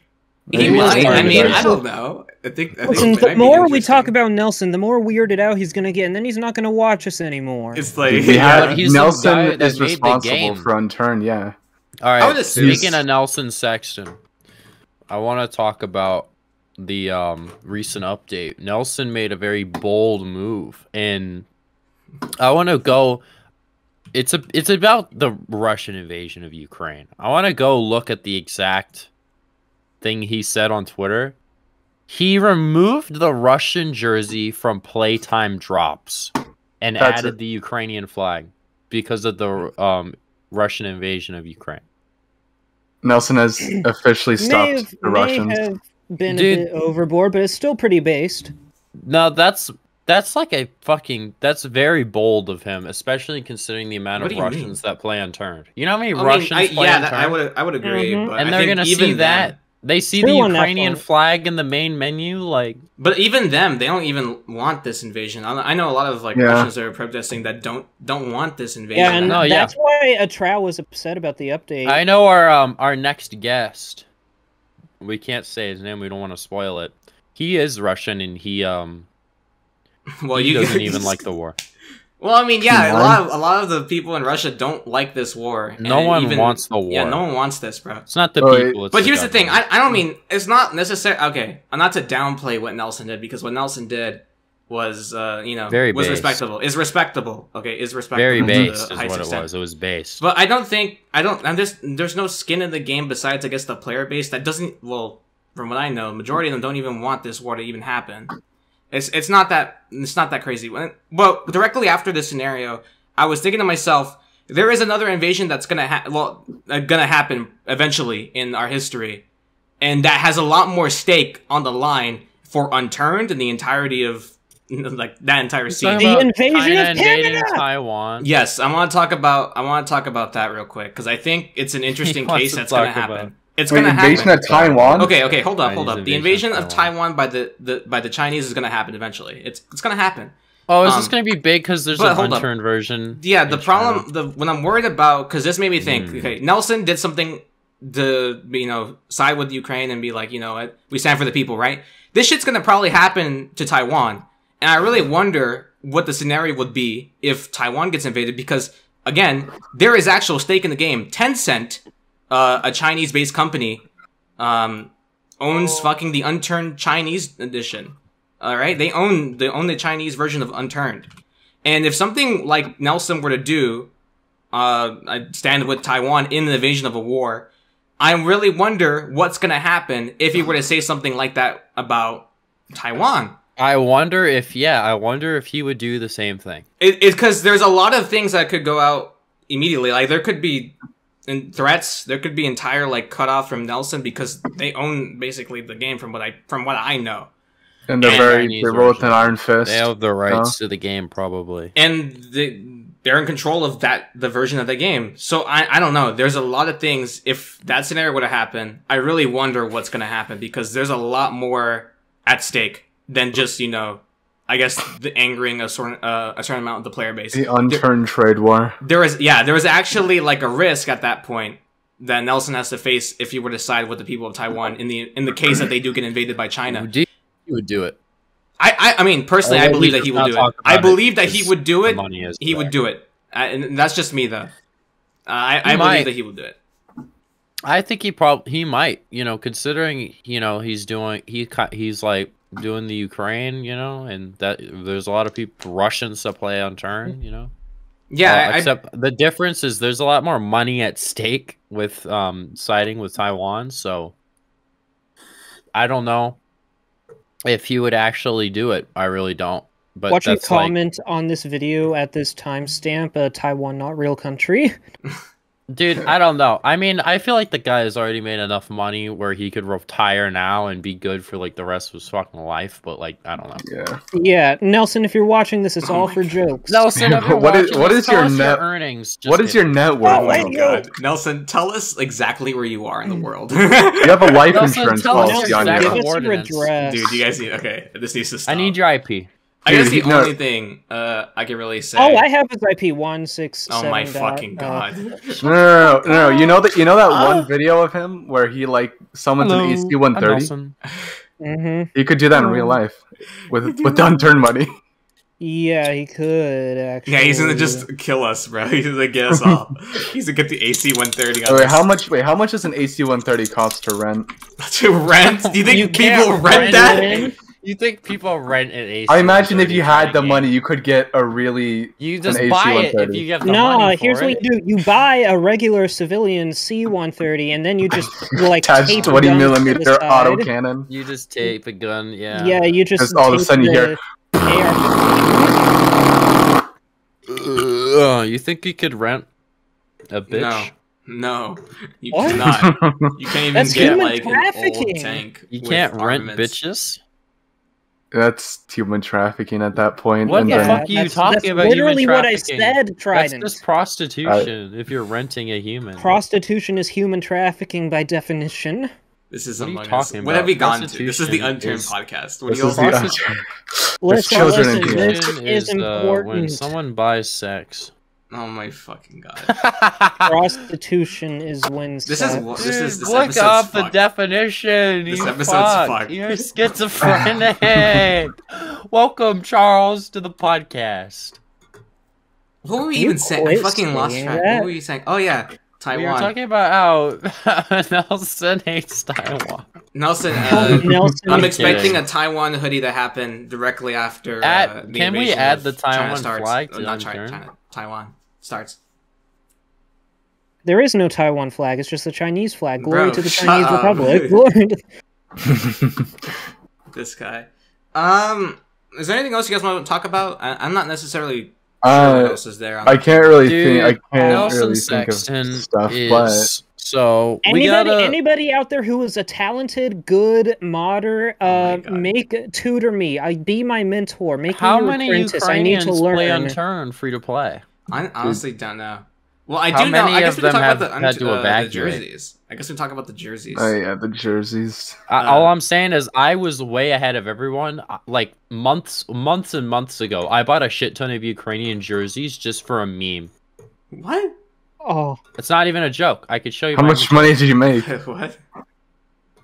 He Maybe might. it's I part mean, of it. I don't know. I think Listen, it might the be more we talk interesting. about Nelson, the more weirded out he's gonna get, and then he's not gonna watch us anymore. It's like We yeah. had he's the guy Nelson that is made the responsible game. for Unturned. Yeah. All I would right. assume- Speaking of Nelson Sexton, I want to talk about the recent update. Nelson made a very bold move, and I want to go. It's about the Russian invasion of Ukraine. I want to go look at the exact thing he said on Twitter. He removed the Russian jersey from playtime drops and added the Ukrainian flag because of the Russian invasion of Ukraine. Nelson has officially stopped the Russians. May have been a bit overboard, but it's still pretty based. No, that's like a fucking... That's very bold of him, especially considering the amount of Russians that play Unturned. You know how many Russians play Unturned? I would agree. But and I they're think gonna even see that. They see the Ukrainian flag in the main menu, like... But even them, they don't even want this invasion. I know a lot of Russians that are protesting that don't want this invasion. Yeah, and that's why a Trow was upset about the update. I know our next guest. We can't say his name. We don't want to spoil it. He is Russian, and he he doesn't even like the war. Well, I mean, yeah, a lot of the people in Russia don't like this war. No one wants the war. Yeah, no one wants this, bro. It's not the people. But here's the thing. I don't mean it's not necessary. Okay, I'm not to downplay what Nelson did, because what Nelson did was very was based. Respectable. Is respectable. Okay, is respectable. Very based is what extent. it was. It was based. But there's no skin in the game besides, I guess, the player base that doesn't. Well, from what I know, majority of them don't even want this war to even happen. It's not that crazy. Well, directly after this scenario, I was thinking to myself, there is another invasion that's gonna happen eventually in our history, and that has a lot more stake on the line for Unturned and the entirety of that entire scene. The invasion of Canada, Taiwan. Yes, I want to talk about that real quick, because I think it's an interesting case that's gonna happen. It's gonna happen. Invasion of Taiwan. Okay, hold up. The invasion of Taiwan by the Chinese is gonna happen eventually. It's gonna happen. Oh, is this gonna be big because there's an Unturned version? Yeah, the problem, what I'm worried about, because this made me think. Okay, Nelson did something to side with Ukraine and be like, you know what, we stand for the people, right? This shit's gonna probably happen to Taiwan, and I really wonder what the scenario would be if Taiwan gets invaded, because again, there is actual stake in the game. Tencent, a Chinese-based company, owns fucking the Unturned Chinese edition. All right, they own the Chinese version of Unturned. And if something like Nelson were to do, I stand with Taiwan in the invasion of a war, I really wonder what's gonna happen if he were to say something like that about Taiwan. I wonder if he would do the same thing. It's because there's a lot of things that could go out immediately. Like, there could be threats, there could be entire cutoff from Nelson, because they own basically the game from what I know. And they're both an iron fist. They have the rights to the game, probably. And they're in control of the version of the game. So I don't know. There's a lot of things. If that scenario were to happen, I really wonder what's going to happen, because there's a lot more at stake than just, I guess, the angering a certain amount of the player base. The Unturned trade war. There was actually a risk at that point that Nelson has to face if he were to side with the people of Taiwan in the case that they do get invaded by China. He would do it. I mean, personally, I believe that he would do it. I believe that he would do it. He would do it. And that's just me, though. I believe that he would do it. I think he might. Considering he's doing the Ukraine, and that there's a lot of people Russians that play Unturned, Yeah, except the difference is there's a lot more money at stake with siding with Taiwan. So I don't know if he would actually do it. I really don't. But watch you comment on this video at this timestamp. Taiwan not real country. Dude, I don't know. I mean, I feel like the guy has already made enough money where he could retire now and be good for the rest of his fucking life. But I don't know. Yeah, Nelson, if you're watching this, it's all for jokes. Nelson, what is your net earnings? What is your net worth? Oh God, Nelson, tell us exactly where you are in the world. You have a life insurance policy on your Dude, you guys need. Okay, this needs to stop. I need your IP. I guess the only thing I can really say. Oh, I have his IP 167. Oh my fucking god! No. You know that one video of him where he summons an AC-130. Mm-hmm. He could do that in real life with the Unturned money. Yeah, he could actually. Yeah, he's gonna just kill us, bro. He's gonna get us all. He's gonna get the AC-130 on Wait, us. how much does an AC-130 cost to rent? To rent? Do you think You people can't rent that? it. You think people rent an AC? I imagine if you had the money, you could get a really You just an buy it AC-130. if you get the No, money for here's it. what you do: you buy a regular civilian C-130, and then you just like attached tape 20 guns to the millimeter side. autocannon. You just tape a gun, yeah. Yeah, you just Just all of a tape sudden you the AR-15. You think you could rent a bitch? No, you What? cannot. You can't even That's get human like an trafficking. old tank. You with can't rent armaments. bitches? That's human trafficking at that point. What and the then- fuck are you talking that's about? literally human what I trafficking? said, That's Trident. just prostitution if you're renting a human. Prostitution is human trafficking by definition. This is What are you Among Us. talking What about? have we gone to? This is the Prostitution Unturned is- podcast. What This do you is all the Prostitution- There's Listen, children in listen, here. this Prostitution is when important. someone buys sex. Oh my fucking god. Prostitution is when This sex- is this Look episode's up the fucked. definition. This you episode's fuck. fucked. You're schizophrenic. Welcome, Charles, to the podcast. What were we Can you even saying? I quit fucking lost saying track. that? What were you saying? Oh yeah, We were Taiwan. talking about how Nelson hates Taiwan. Nelson. Nelson I'm is expecting kidding. a Taiwan hoodie to happen directly after. Add- the can we invasion add of the China Taiwan starts. flag to Not China, Unturned? Taiwan starts. There is no Taiwan flag. It's just the Chinese flag. Glory Bro, to the shut Chinese up. Republic. Glory to... This guy. Is there anything else you guys want to talk about? I'm not necessarily sure what else is there. I can't really Dude, think. I can't Nelson really think Sexton of stuff, is so we Anybody, gotta. anybody out there who is a talented, good modder, my God. tutor me. Be my mentor. Make How me your many apprentice. I need Ukrainians to learn. play Unturned free to play? I honestly don't know. Well, I How do know. many I guess of we can them talk about have the, had to evacuate? the jerseys. I guess we can talk about the jerseys. Oh yeah, the jerseys. All I'm saying is I was way ahead of everyone. Like months and months ago, I bought a shit ton of Ukrainian jerseys just for a meme. What? Oh, It's not even a joke. I could show you. How my much money did you make? What?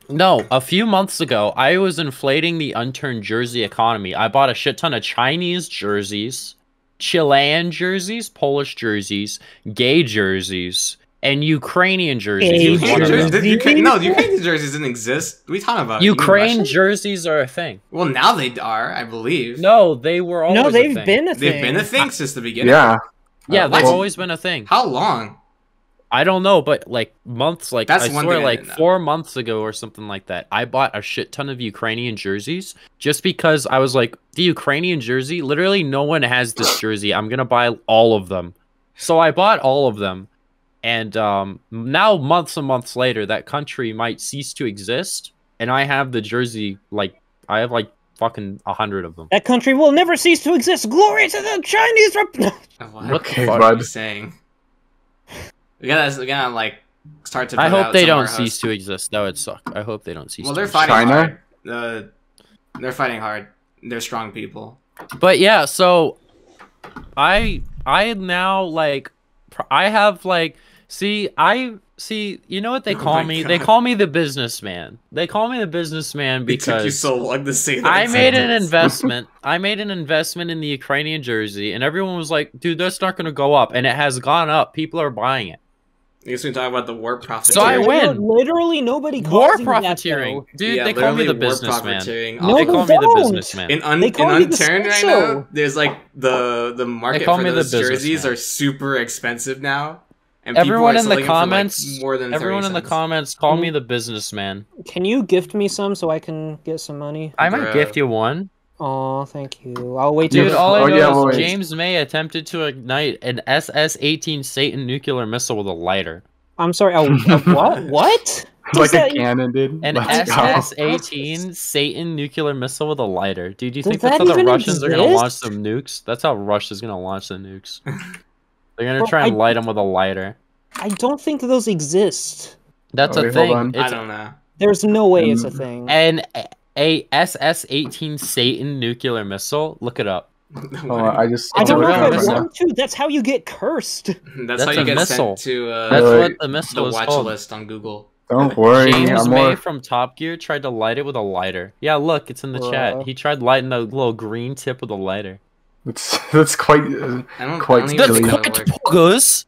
No, a few months ago, I was inflating the Unturned jersey economy. I bought a shit ton of Chinese jerseys, Chilean jerseys, Polish jerseys, gay jerseys, and Ukrainian jerseys. Gay was one of jerseys? them. No, the Ukrainian jerseys didn't exist. What are you talking about? You mean Ukraine Russian? jerseys are a thing. Well, now they are, I believe. No, they were always no, a they've thing. been a thing. They've been a thing since the beginning. Yeah. Yeah, they've What? always been a thing. How long? I don't know, but like months, like That's I one swear, thing I like didn't know. 4 months ago or something like that, I bought a shit ton of Ukrainian jerseys just because I was like, the Ukrainian jersey, literally no one has this jersey. I'm gonna buy all of them. So I bought all of them, and now months and months later, that country might cease to exist, and I have the jersey. Like I have like fucking 100 of them. That country will never cease to exist. Glory to the Chinese Republic. What Okay, the fuck bud. are you saying? We gotta like start to. I put hope out they some don't more cease hosts. to exist. That would suck. I hope they don't cease. Well, to they're exist. fighting China? hard. They're fighting hard. They're strong people. But yeah, so I now like I have like see you know what they Oh call my me? God. They call me the businessman. They call me the businessman It took you because so long to say that. I made an sentence. investment. I made an investment in the Ukrainian jersey, and everyone was like, "Dude, that's not going to go up," and it has gone up. People are buying it. I guess we talk about the war profiteering. So I win. Literally nobody calls War you profiteering, that, dude. Yeah, they call me literally the war businessman. profiteering. No, They they call me the don't. businessman. In They call me the Unturned right special. now, there's like the market call for me the those jerseys businessman. are super expensive now. And Everyone people are in the selling them for, like, comments, more than 30 everyone in the cents. comments, call me the businessman. Can you gift me some so I can get some money? I might Bruh. gift you one. Oh, thank you. I'll wait till Dude, Yeah. all I Oh, know yeah, is wait. James May attempted to ignite an SS-18 Satan nuclear missile with a lighter. I'm sorry. What? What? Like Does that- a cannon, dude. An Let's go. SS-18 Satan nuclear missile with a lighter. Dude, do you Does think that's that how the even Russians are going to launch exist? some nukes? That's how Russia's going to launch the nukes. They're going to Well, try and I- light them with a lighter. I don't think those exist. That's Oh, a wait, hold thing. on. I It's don't know. There's no way it's a thing. an a SS-18 Satan nuclear missile. Look it up. Oh, I just. I don't know It's a if real I missile. want to. That's how you get cursed. That's how That's you a get missile. sent to That's Right. what the the missile is watch called. list on Google. Don't worry. James I'm May more. from Top Gear tried to light it with a lighter. Yeah, look, it's in the chat. Bruh. He tried lighting the little green tip with a lighter. That's quite I don't quite even That's think silly. that'll quite work. poggers.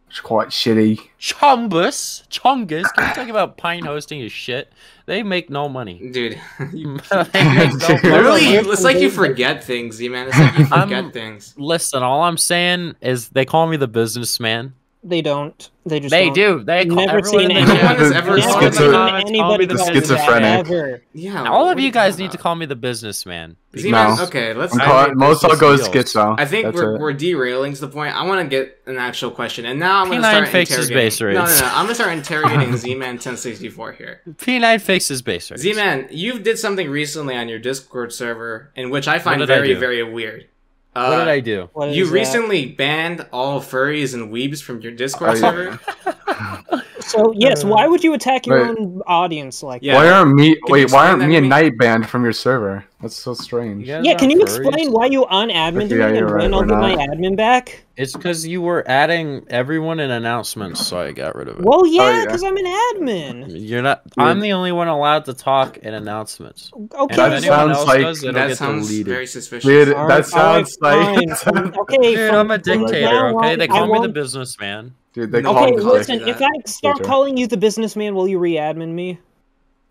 It's quite shitty. Chungus. Can we talk about Pine hosting is shit? They make no money. Dude, you They make no literally, money. it's like you forget things, Z-Man. It's like you forget I'm- things. Listen, all I'm saying is they call me the businessman. They don't. They just They don't. do. They call Never everyone seen in the anyone chat. has ever Everyone said in the that. comments call me Anybody the call schizophrenic. ever. Yeah. All what of are you guys talking need to about? call me the businessman. Z-Man, No. okay, let's. I'm I call- make most I'll go is business schizo. I think That's we're it. derailing to the point. I want to get an actual question, and now I'm going to P9 start fakes his interrogating. base No, rates. I'm going to start interrogating Z-Man 1064 here. P9 fixes base rates. Z-Man, you did something recently on your Discord server, in which I find did I very, do? very weird. What did I do? What You is that? recently banned all furries and weebs from your Discord Oh, yeah. server. So yes, why would you attack your Wait. own audience like Yeah. Why aren't me? you Wait, explain why aren't that me to and me? Knight banned from your server? That's so strange. You guys that? Yeah, can aren't you furries? explain why you unadmin Yeah, me you're and right, then I'll we're get my not. admin back? It's because you were adding everyone in announcements, so I got rid of it. Well, yeah, yeah. because I'm an admin. You're not. I'm the only one allowed to talk in announcements. Okay, That if so- anyone sounds else like- does, it'll That get sounds deleted. very suspicious. Dude, All that right, sounds fine. like. Okay, Dude, from- I'm a from dictator. now Okay, on, they I call me the won't- businessman. Dude, they No, call Okay, him listen, Dick if I start Twitter. calling you the businessman, will you re-admin me?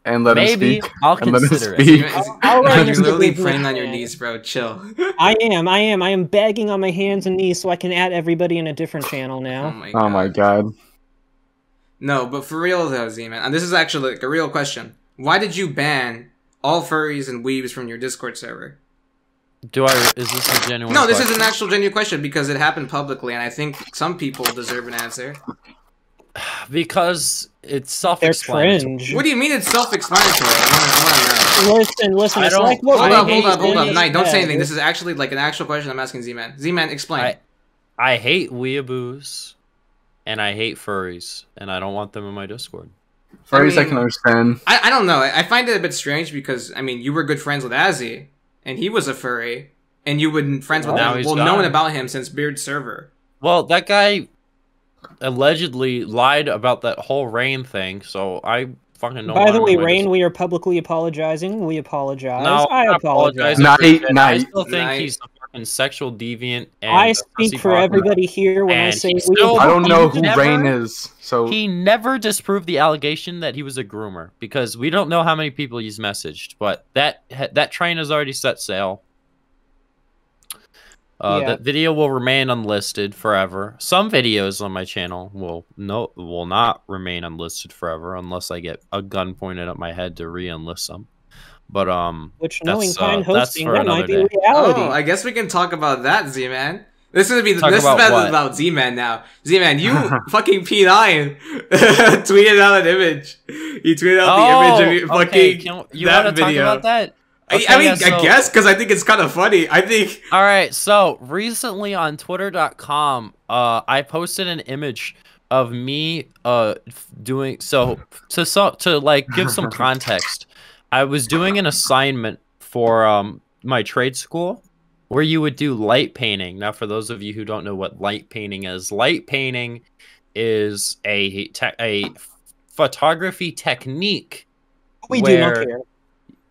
And let him Maybe speak. I'll And let him consider it. speak. All right, You're Mr. literally Businessman. praying on your knees, bro. Chill. I am begging on my hands and knees so I can add everybody in a different channel Oh now. my god. Oh my god. No, but for real though, Z-Man, and this is actually like a real question. Why did you ban all furries and weebs from your Discord server? Is this a genuine? No, this is question? an actual genuine question because it happened publicly, and I think some people deserve an answer. Because it's They're self-explanatory. cringe. What do you mean it's self-explanatory? I wanna know. Listen, I it's don't- like what Hold up, Wayne hold up. said. Knight, don't say anything. This is actually like an actual question I'm asking Z-Man. Z-Man, explain. I hate weeaboos, and I hate furries, and I don't want them in my Discord. Furries I mean- can understand. I don't know. I find it a bit strange because, I mean, you were good friends with Azzy, and he was a furry, and you were friends with Now him. he's Well, gone. known about him since Beard server. Well, that guy allegedly lied about that whole Rain thing, so I fucking know. By the way, why I'm Rain, we are publicly apologizing. We apologize. No, I I'm not apologize. apologizing. Night, I night. still think Night. he's a fucking sexual deviant. And I a speak pussy for bottom. everybody here when I And say he's we still- I don't know He who never- Rain is, so He never disproved the allegation that he was a groomer because we don't know how many people he's messaged, but that train has already set sail. Yeah. That video will remain unlisted forever. Some videos on my channel will not remain unlisted forever unless I get a gun pointed at my head to re-enlist them. But which, knowing that's, Pine that's hosting, for that might another be day. reality. Oh, I guess we can talk about that, Z-Man. This is gonna be Talk this is about what? about Z-Man now. Z-Man, you fucking P9 tweeted out an image. You tweeted out the image of you fucking okay. You that want to talk video. about that? I Okay, mean, yeah, I so- guess because I think it's kind of funny. I think All right, so recently on twitter.com, I posted an image of me doing to like give some context. I was doing an assignment for my trade school where you would do light painting. Now, for those of you who don't know what light painting is a photography technique. we do not where- care.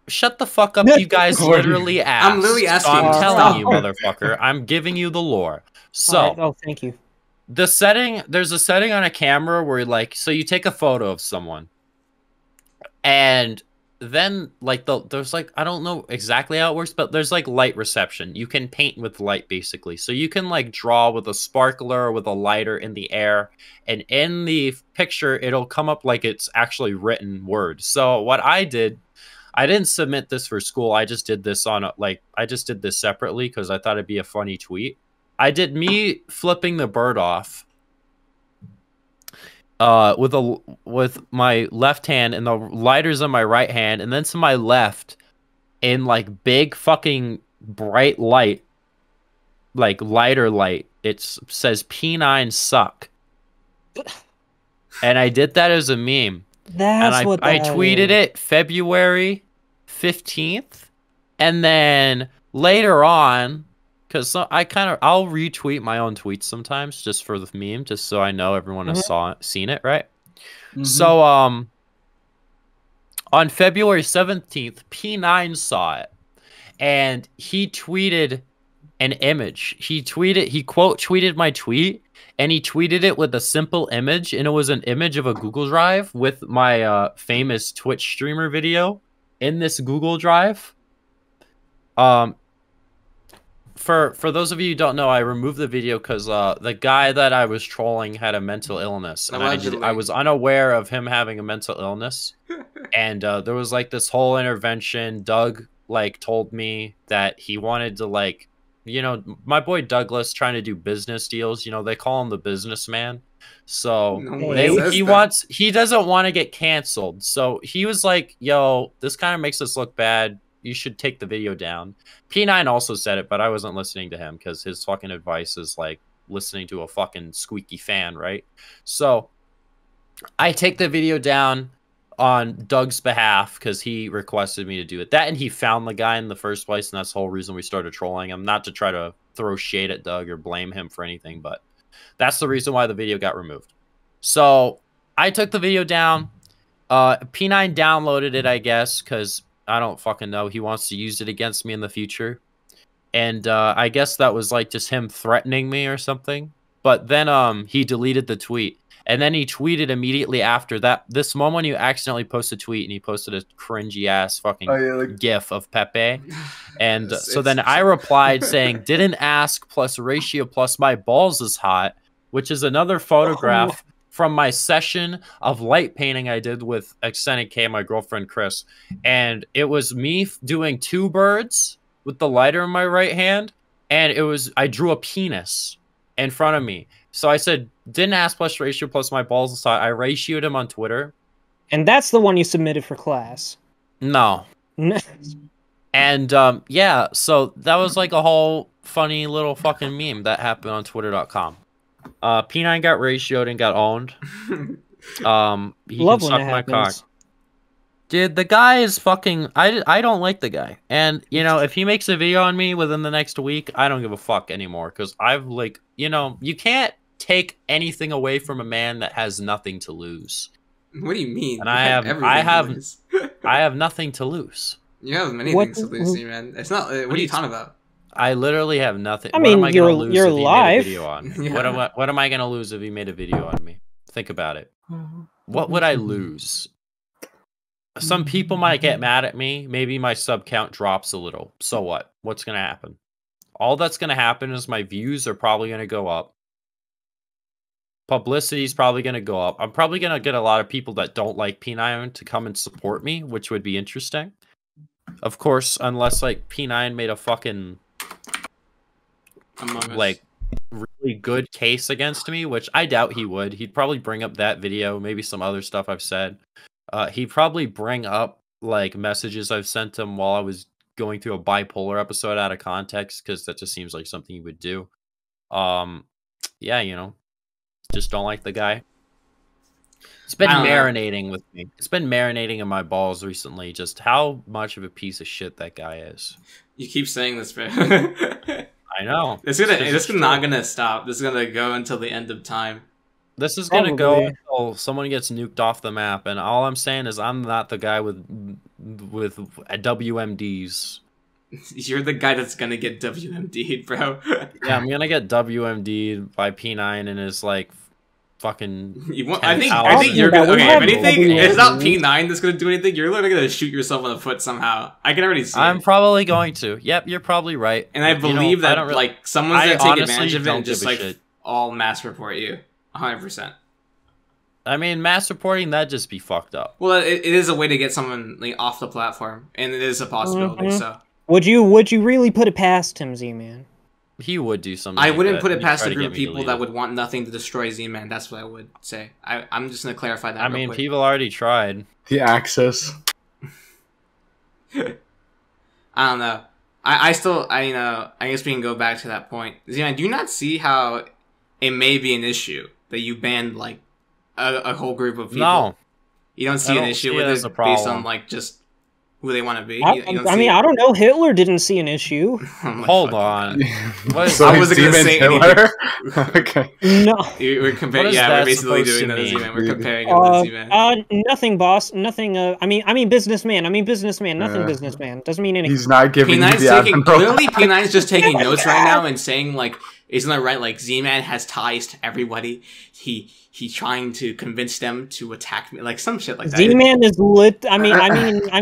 Shut the fuck up, you guys literally asked. I'm literally asking So I'm you. telling Stop. you, motherfucker. I'm giving you the lore. So, All right, oh, thank you. there's a setting on a camera where so you take a photo of someone. And then there's I don't know exactly how it works, but there's light reception. You can paint with light basically. So you can draw with a sparkler or with a lighter in the air, and in the picture it'll come up like it's actually written words. So what I did, I didn't submit this for school. I just did this I just did this separately because I thought it'd be a funny tweet. I did me flipping the bird off with my left hand, and the lighter's on my right hand, and then to my left, in big fucking bright light, lighter light, it says P9 suck. And I did that as a meme. That's And what I that tweeted is. it February 15th, and then later on, because I'll retweet my own tweets sometimes just for the meme, just so I know everyone has seen it, right? So on February 17th, P9 saw it, and he tweeted an image. He quote tweeted my tweet, and he tweeted it with a simple image, and it was an image of a Google Drive with my famous Twitch streamer video in this Google Drive. For those of you who don't know, I removed the video because the guy that I was trolling had a mental illness, and I was unaware of him having a mental illness. And there was like this whole intervention. Doug like told me that he wanted to, like, you know, my boy Douglas trying to do business deals. You know, they call him the businessman. So he doesn't want to get canceled. So he was like, "Yo, this kind of makes us look bad. You should take the video down." P9 also said it, but I wasn't listening to him because his fucking advice is like listening to a fucking squeaky fan, right? So I take the video down on Doug's behalf because he requested me to do it. That, and he found the guy in the first place, and that's the whole reason we started trolling him. Not to try to throw shade at Doug or blame him for anything, but that's the reason why the video got removed. So I took the video down. P9 downloaded it, I guess, because I don't fucking know. He wants to use it against me in the future. And I guess that was like just him threatening me or something. But then he deleted the tweet. And then he tweeted immediately after that. This moment when you accidentally post a tweet, and he posted a cringy ass fucking gif of Pepe. And so then I replied saying, "Didn't ask plus ratio plus my balls is hot," which is another photograph from my session of light painting I did with Extended K, my girlfriend Chris. And it was me doing two birds with the lighter in my right hand. And I drew a penis in front of me. So I said, "Didn't ask plus ratio plus my balls aside." I ratioed him on Twitter. And that's the one you submitted for class. No. And yeah, so that was like a whole funny little fucking meme that happened on twitter.com. P9 got ratioed and got owned. He Love can when suck that my happens. cock. Dude, the guy is fucking... I don't like the guy. And, you know, if he makes a video on me within the next week, I don't give a fuck anymore. Because I've, like... You know, you can't take anything away from a man that has nothing to lose. What do you mean? And I have nothing to lose. You have many things to lose, man. It's not... What are you talking about? I literally have nothing. I mean, what am I gonna lose you're if he live. made a video on me? Yeah. What am I gonna lose if he made a video on me? Think about it. What would I lose? Some people might get mad at me. Maybe my sub count drops a little. So what? What's gonna happen? All that's gonna happen is my views are probably gonna go up. Publicity is probably gonna go up. I'm probably gonna get a lot of people that don't like P9 to come and support me, which would be interesting. Of course, unless like P9 made a fucking like really good case against me, which I doubt he would. He'd probably bring up that video, maybe some other stuff I've said. He'd probably bring up like messages I've sent him while I was going through a bipolar episode out of context, because that just seems like something he would do. Yeah, you know, just don't like the guy. It's been marinating with me. It's been marinating in my balls recently, just how much of a piece of shit that guy is. You keep saying this, man. I know. This is not gonna stop. This is gonna go until the end of time. This is gonna go until someone gets nuked off the map, and all I'm saying is I'm not the guy with WMDs. You're the guy that's gonna get WMD'd, bro. Yeah, I'm gonna get WMD'd by P9 and his like fucking. I think you're gonna. Okay, if anything, it's not P9 that's gonna do anything. You're literally gonna shoot yourself in the foot somehow. I can already see. I'm probably going to. Yep, you're probably right. And I believe that like someone's gonna take advantage of it and just like all mass report you, 100%. I mean, mass reporting, that'd just be fucked up. Well, it is a way to get someone like off the platform, and it is a possibility. So, would you really put it past him, Z-Man? He would do something. I wouldn't put it past a group of people that would want nothing to destroy Z-Man. That's what I would say. I'm just gonna clarify that. I mean, people already tried. The access. I don't know. I guess we can go back to that point. Z-Man, do you not see how it may be an issue that you banned like a whole group of people? No. You don't see an issue with it based on like just who they want to be. I mean, I don't know. Hitler didn't see an issue. Hold on. So I wasn't gonna say Hitler? Okay. No. We're comparing. Yeah, we're basically doing that as Z-Man. We're comparing him to Z-Man. Nothing, boss. Nothing. I mean, businessman. Nothing, businessman. Doesn't mean anything. He's not giving you the admiral. Literally, P9's just taking notes right now and saying like, isn't that right? Like Z-Man has ties to everybody. He's trying to convince them to attack me, like some shit like that. Z-Man is lit. I mean,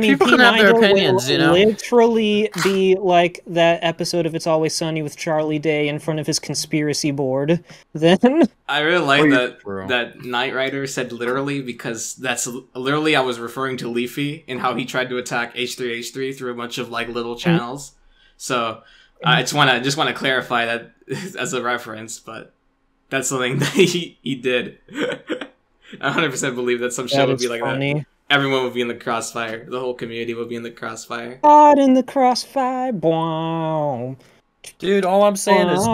People can have their opinions, will literally be like that episode of It's Always Sunny with Charlie Day in front of his conspiracy board. Then I really like that Knight Rider said literally, because that's literally I was referring to Leafy and how he tried to attack H3H3 through a bunch of like little channels. So I just want to clarify that as a reference, but. That's something that he did. I 100% believe that some shit would be like funny. That. Everyone would be in the crossfire. The whole community would be in the crossfire. God in the crossfire, boom. Dude, all I'm saying is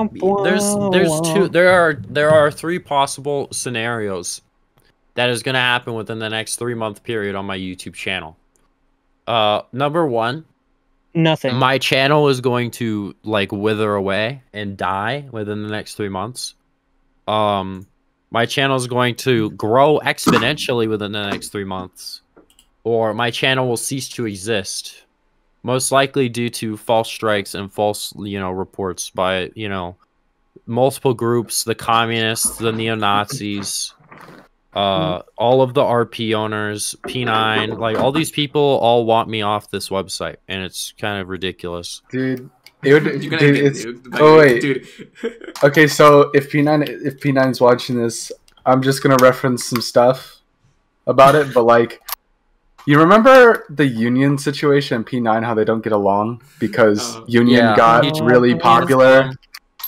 there are three possible scenarios that is going to happen within the next 3-month period on my YouTube channel. Number one, nothing. My channel is going to like wither away and die within the next 3 months. My channel is going to grow exponentially within the next 3 months, or my channel will cease to exist, most likely due to false strikes and false, reports by, multiple groups, the communists, the neo-Nazis, all of the RP owners, P9, like all these people all want me off this website, and it's kind of ridiculous. Dude. Dude. Okay, so if P9's watching this, I'm just gonna reference some stuff about it. But like, you remember the Union situation, P9, how they don't get along because Union got really popular,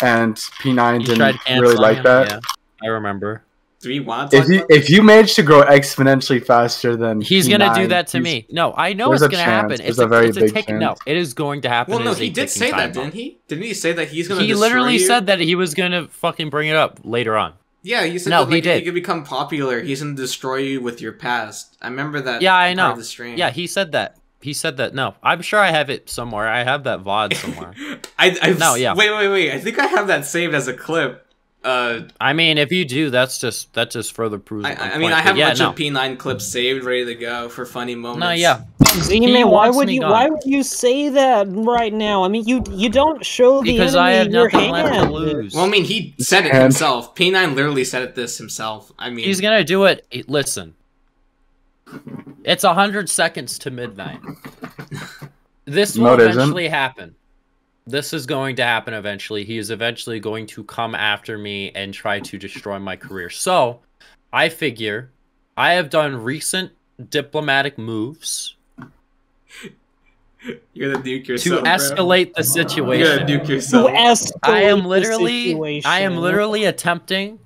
and P9 didn't really like that. Yeah, I remember. If you manage to grow exponentially faster than he's P9, gonna do that to me. No, I know it's gonna happen. It's a very big chance. No, it is going to happen. Well, no, he did say that, didn't he? Didn't he say that he's gonna? He literally said that he was gonna fucking bring it up later on. Yeah, he said that like, if you could become popular, he's gonna destroy you with your past. I remember that. Yeah, I know. Part of the stream. Yeah, he said that. He said that. No, I'm sure I have it somewhere. I have that VOD somewhere. Wait. I think I have that saved as a clip. I mean, if you do, that just further proves. I mean, I have a bunch of P9 clips saved, ready to go for funny moments. No, yeah. Z-Man, why would you say that right now? I mean, you don't show the because enemy I have your nothing left to hand. lose. Well, I mean, he said it himself. P9 literally said this himself. I mean, he's gonna do it. Listen, it's 100 seconds to midnight. This will eventually happen. This is going to happen eventually. He is eventually going to come after me and try to destroy my career. So, I figure I have done recent diplomatic moves. You're gonna nuke yourself, to escalate the situation. You're gonna nuke yourself. I am literally attempting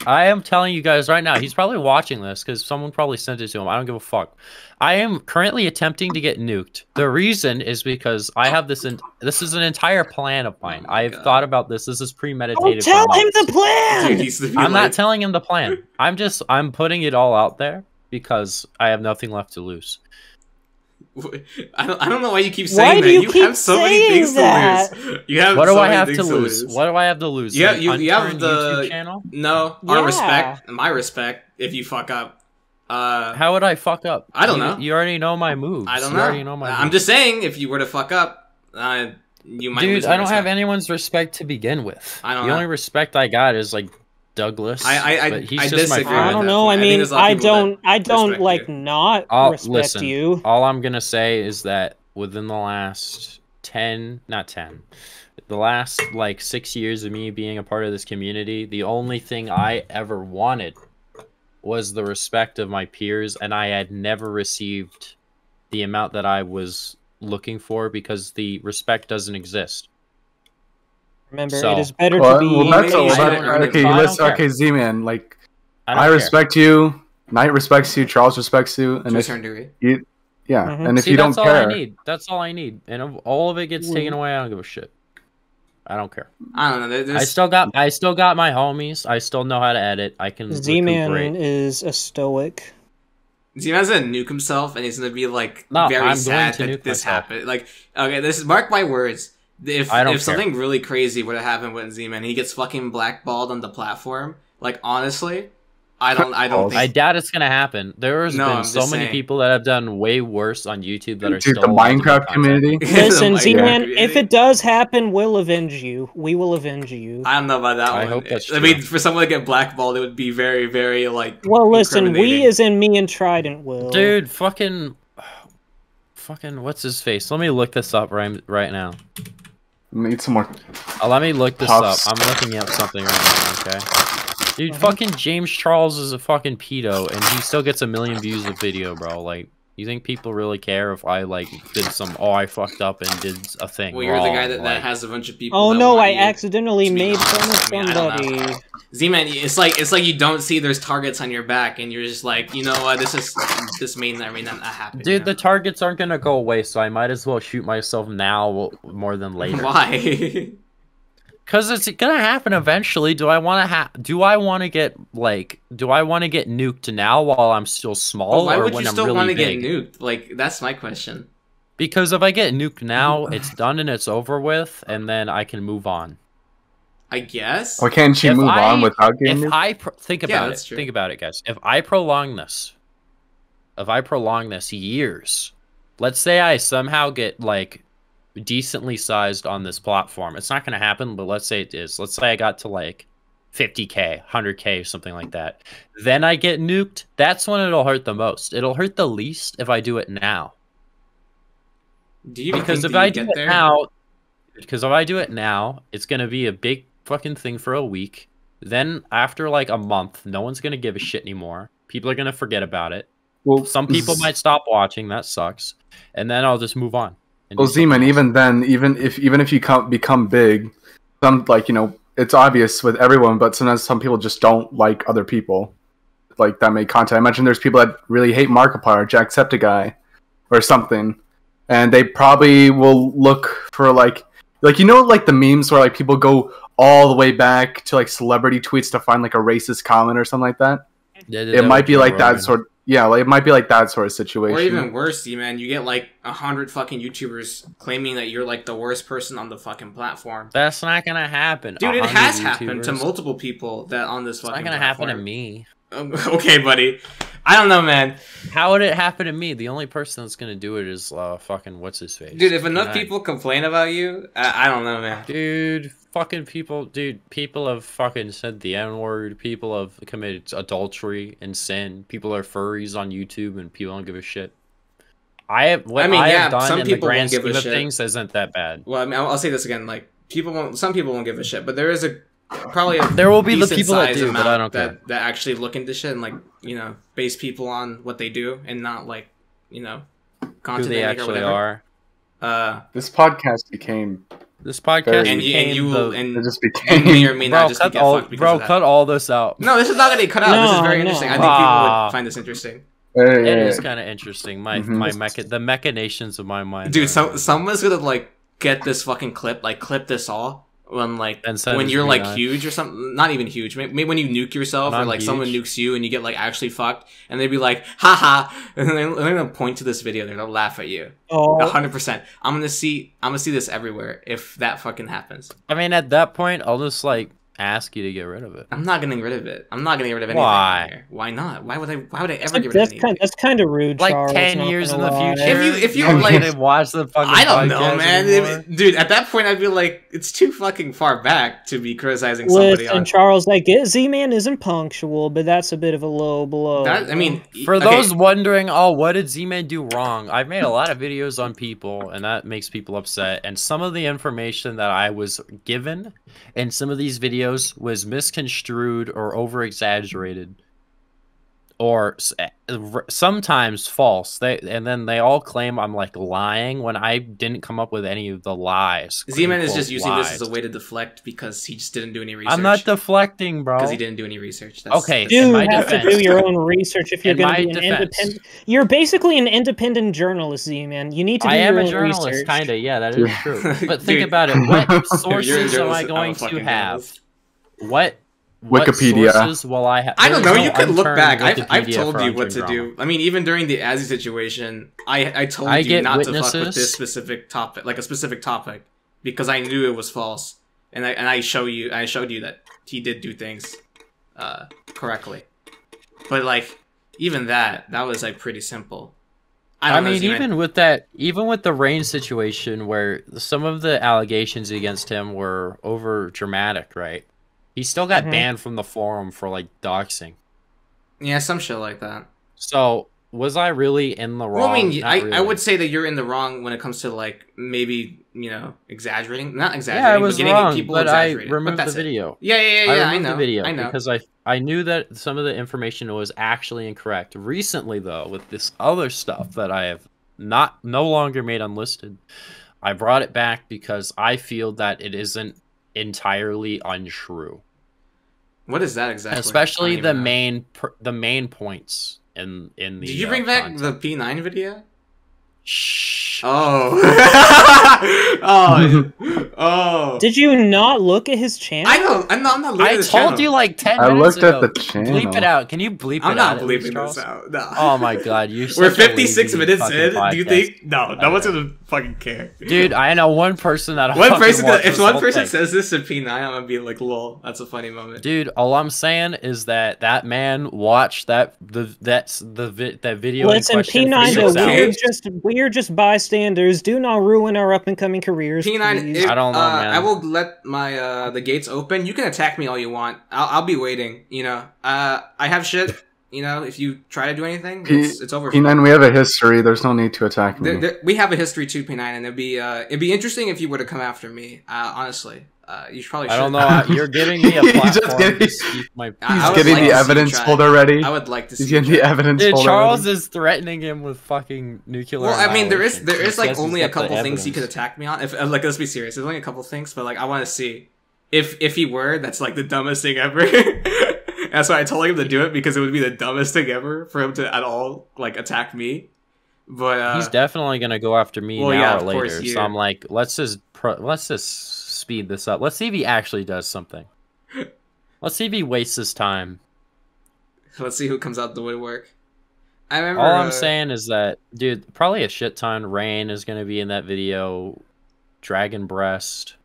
I am telling you guys right now, he's probably watching this because someone probably sent it to him. I don't give a fuck. I am currently attempting to get nuked. The reason is because I have this is an entire plan of mine. I've thought about this. This is premeditated. Don't tell him the plan! Dude, I'm not telling him the plan. I'm putting it all out there because I have nothing left to lose. I don't know why you keep saying that. You have so many things to lose. You have what do I have to lose? What do I have to lose? Yeah, you have the YouTube channel? No, our respect, my respect. If you fuck up, how would I fuck up? I don't know. You already know my moves. I don't know. Already know my moves. I'm just saying, if you were to fuck up, you might. Dude, I don't have anyone's respect to begin with. I don't know. The only respect I got is like Douglas. I disagree. I don't know. I mean, I don't like you. Not respect listen, you. All I'm gonna say is that within the last the last like 6 years of me being a part of this community, the only thing I ever wanted was the respect of my peers, and I had never received the amount that I was looking for because the respect doesn't exist. Remember, it is better to be. Okay, Z-Man. Like, I respect you. Knight respects you. Charles respects you. And and if you don't care, that's all I need. And if all of it gets taken away, I don't give a shit. I don't care. I don't know. I still got my homies. I still know how to edit. I can. Z-Man is a stoic. Z-Man's gonna nuke himself, and he's gonna be like No, very I'm sad going to that nuke this myself. happened. Like, okay, this is mark my words. If I don't care. something really crazy would have happened with Z-Man, he gets fucking blackballed on the platform. Like, honestly, I don't I think. I doubt it's gonna happen. There's No, been I'm so just many saying. people that have done way worse on YouTube that are Dude, still the allowed to do Minecraft content. community. Listen, The Z-Man, Minecraft if it does happen, we'll avenge you. We will avenge you. I don't know about that I one. hope that's I mean, true. for someone to get blackballed, it would be very, very like. Well, listen, we incriminating. as in me and Trident will. Dude, fucking, what's his face? Let me look this up right now. Need some more. Let me look this Puffs. up. I'm looking up something right now. Okay. Dude, fucking James Charles is a fucking pedo, and he still gets 1 million views a video, bro. Like, you think people really care if I like did some? Oh, I fucked up and did a thing. Well, you're the guy wrong, that like- has a bunch of people. Oh that no, want I you accidentally to be made honest. fun of I mean, I don't know. somebody. Z-Man, it's like you don't see there's targets on your back, and you're just like, you know what? This may not happen. Dude, you know? the targets aren't gonna go away, so I might as well shoot myself now more than later. Why? Because it's gonna happen eventually. Do I want to get nuked now while I'm still small, Why or would when you I'm still really want to big? get nuked? Like, that's my question. Because if I get nuked now, it's done and it's over with, and then I can move on. I guess. Why can't you If move on without If getting? I think Yeah, about that's it, true. think about it, guys. If I prolong this years, let's say I somehow get like decently sized on this platform. It's not going to happen, but let's say it is. Let's say I got to like 50K, 100K, something like that. Then I get nuked. That's when it'll hurt the most. It'll hurt the least if I do it now. Do you Because think if that I you do get it there? now, it's going to be a big fucking thing for a week. Then after like a month, no one's going to give a shit anymore. People are going to forget about it. Well, Some people might stop watching. That sucks. And then I'll just move on. and do Well, Z-Man, something else. even then, even if you become big, some it's obvious with everyone, but sometimes some people just don't like other people like that make content. I imagine there's people that really hate Markiplier, or Jacksepticeye, or something, and they probably will look for like the memes where like people go all the way back to like celebrity tweets to find like a racist comment or something like that. It might be like that sort. Yeah, like, it might be like that sort of situation. Or even worse, man, you get like 100 fucking YouTubers claiming that you're like the worst person on the fucking platform. That's not gonna happen, Dude, it 100 has happened to YouTubers. multiple people that on this It's fucking not gonna happen to platform. me. Okay, buddy. I don't know, man. How would it happen to me? The only person that's gonna do it is fucking what's his face. Dude, if enough Can I- people complain about you, I don't know, man. Dude, people have fucking said the N-word. People have committed adultery and sin. People are furries on YouTube, and people don't give a shit. I have done some in the people grand won't give scheme a of shit. things isn't that bad. Well, I mean, I'll say this again. Like, some people won't give a shit, but there is probably a There will be the decent people that size do, but I amount don't care. that actually look into shit and like base people on what they do and not like Who content they make or actually whatever. are. This podcast became. This podcast And And It just you became. may or may not Bro, just cut get fucked because of that. cut all this out. No, this is not gonna be cut out. This is No, very no. interesting. I think people Ah. would find this interesting. Hey, It hey, is hey. kind of interesting. The Mhm. machinations of my mind. Dude, are- someone's gonna like get this fucking clip, like clip this all when And send when it you're to me like on- huge or something. Not even huge. Maybe when you nuke yourself When or I'm like someone huge. nukes you and you get like actually fucked, and they'd be like, haha, and they're gonna point to this video. They're gonna laugh at you. Oh, 100%. I'm gonna see this everywhere if that fucking happens. I mean, at that point, I'll just like ask you to get rid of it. I'm not getting rid of it. I'm not getting rid of anything. Why? Here. Why not? Why would I ever get rid of anything? that's kind of rude, Like Charles, 10 not years in gonna the lie. future. If you I'm like- gonna watch the fucking. I don't know, podcast man. anymore. Dude, at that point, I'd be like, it's too fucking far back to be criticizing somebody Listen, on. Charles, I get Z-Man isn't punctual, but that's a bit of a low blow. That, I mean, For okay, those wondering, oh, what did Z-Man do wrong? I've made a lot of videos on people, and that makes people upset. And some of the information that I was given in some of these videos was misconstrued or over-exaggerated, or sometimes false. And then they all claim I'm like lying when I didn't come up with any of the lies. Z-Man is quote-unquote just using this as a lies. way to deflect because he just didn't do any research. I'm not deflecting, bro. because he didn't do any research. Okay, that's- You in my have defense- to do your own research if you're In going my to be an defense. independent. You're basically an independent journalist, Z-Man. You need to do I am your a own journalist, research. kind of. Yeah, that is true. But think Dude. about it. What You're a sources am I journalist, I'm a going to fucking have? journalist. What Wikipedia. Sources will I have? I don't know. You could look back. I've Wikipedia told for you what Unturned to do. I mean, even during the Azzy situation, I told I you get not to fuck with witnesses. this specific topic, like a specific topic, because I knew it was false, and I showed you that he did do things correctly. But like, even that was like pretty simple. I mean, even with the Rain situation, where some of the allegations against him were over dramatic, right? He still got banned from the forum for like doxing. Yeah, some shit like that. So was I really in the wrong? Well, I mean, Not really. I would say that you're in the wrong when it comes to like maybe exaggerating, not exaggerating. Yeah, I was but getting wrong, people but I exaggerated. removed But the that's it. video. Yeah, I I removed know. the video I know. because I knew that some of the information was actually incorrect. Recently, though, with this other stuff that I have no longer made unlisted, I brought it back because I feel that it isn't entirely untrue. What is that exactly? Especially I don't the even know. main points in the. Did you bring back content. the P9 video? Shh. Oh. oh. Did you not look at his channel? I'm not looking at I this told channel. you like 10 I minutes looked at ago. the channel. Bleep it out. Can you bleep I'm it not out? bleeping Charles? this out. No. Oh my god, you're We're such a 56 lazy minutes fucking in. Do you podcast. think? No one's gonna fucking care. Dude, I know one person that One fucking person, watched if this one whole person thing. says this to P9, I'm gonna be like, "Lol, that's a funny moment." Dude, all I'm saying is that man watched that video. Listen, in question P9, for though, 6 hours. we're just bystanders. Do not ruin our up and coming careers. P9, please. if, I don't know, man. I will let my the gates open. You can attack me all you want. I'll be waiting. I have shit. If you try to do anything, it's over. P9, we have a history. There's no need to attack me. We have a history too, P9, and it'd be interesting if you were to come after me. Honestly, you probably should. I don't know. You're giving me a He's just platform getting- to speak my. I He's would getting like the to see you evidence try. pulled already. I would like to see. He's getting the evidence Dude, pulled Charles already. is threatening him with fucking nuclear. Well, I mean, there is annihilation. He like says he's only a got the couple things he could evidence. attack me on. If like, let's be serious. There's only a couple things, but like, I want to see if he were. That's like the dumbest thing ever. That's why I told him to do it, because it would be the dumbest thing ever for him to at all like attack me. But He's definitely gonna go after me well, now yeah, or of course, later. you- So I'm like, let's just speed this up. Let's see if he actually does something. Let's see if he wastes his time. let's see who comes out the woodwork. I remember. All I'm saying is that, dude, probably a shit ton. Rain is gonna be in that video. Dragon Breast.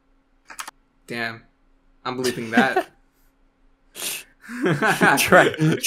Damn, I'm bleeping that.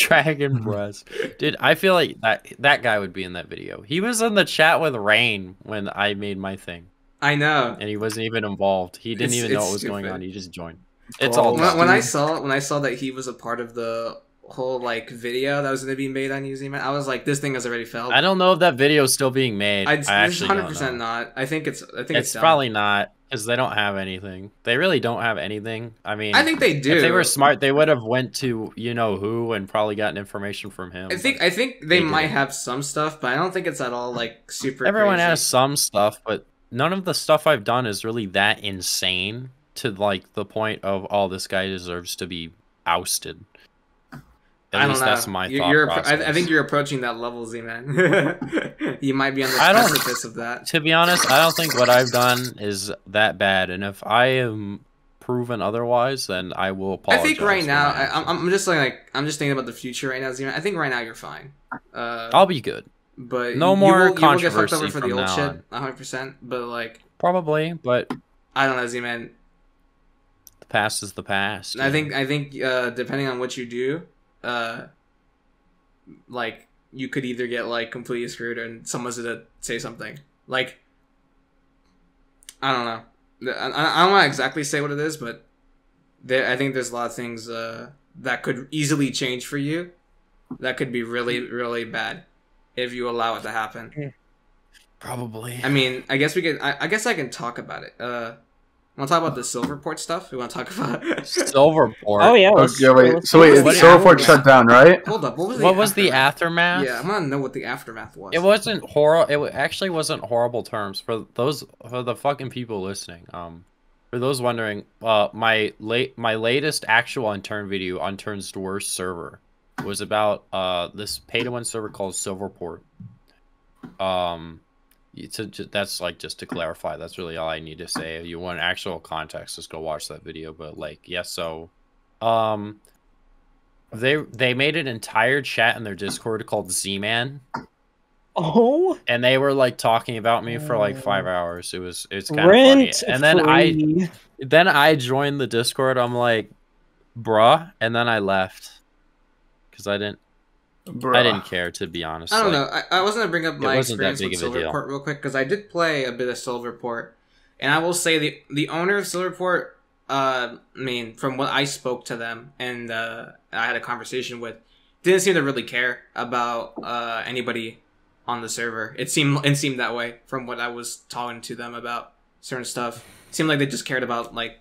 Dragon Breast. Dude, I feel like that guy would be in that video. He was in the chat with Rain when I made my thing. I know. And he wasn't even involved. He didn't even know what was going stupid. on. He just joined. It's all When I saw that he was a part of the whole like video that was going to be made on Using Man, I was like, this thing has already failed. I don't know if that video is still being made. I It's actually 100% don't know. not. I think it's It's done. probably not, because they don't have anything. They really don't have anything. I mean, I think they do. if they were smart, they would have went to who and probably gotten information from him. I think they they might didn't. have some stuff, but I don't think it's at all like super. Everyone crazy. has some stuff, but none of the stuff I've done is really that insane to like the point of, oh, this guy deserves to be ousted. I At don't least know. that's my thought I process. think you're approaching that level, Z-Man. You might be on the I don't- precipice of that. To be honest, I don't think what I've done is that bad, and if I am proven otherwise, then I will I apologize. think right for now, my actions. I'm just like I'm just thinking about the future right now, Z-Man. I think right now you're fine. I'll be good. But No you more will get fucked over controversy for the from old now shit, on. 100%. But like, Probably, but I don't know, Z-Man. the past is the past. I think depending on what you do, like you could either get like completely screwed and someone's gonna say something like, I don't know. I don't want to exactly say what it is, but I think there's a lot of things that could easily change for you. That could be really, really bad if you allow it to happen. Probably. I mean, I guess we could. I guess I can talk about it. Want to talk about the Silverport stuff? We want to talk about Silverport. Oh yeah. Oh, yeah, wait. So wait, What Silverport happened? shut down, right? Hold up. What was What was the aftermath? aftermath? Yeah, I want to know what the aftermath was. It wasn't horrible. It actually wasn't horrible terms for the fucking people listening. For those wondering, my latest actual Unturned video, Unturned's worst server, was about this pay-to-win server called Silverport. That's like, just to clarify, that's really all I need to say. If you want actual context, just go watch that video. But like, yeah, so They made an entire chat in their Discord called Z-Man, Oh, and they were like talking about me for like 5 hours. It's kind of funny. rent And then free. I joined the Discord. I'm like, bruh, and then I left because I didn't care, to be honest. I don't Like, know. I was gonna bring up my wasn't that experience big with of a deal. Silverport real quick because I did play a bit of Silverport, and I will say the owner of Silverport, I mean, from what I spoke to them and I had a conversation with, didn't seem to really care about anybody on the server. It seemed that way from what I was talking to them about certain stuff. It seemed like they just cared about like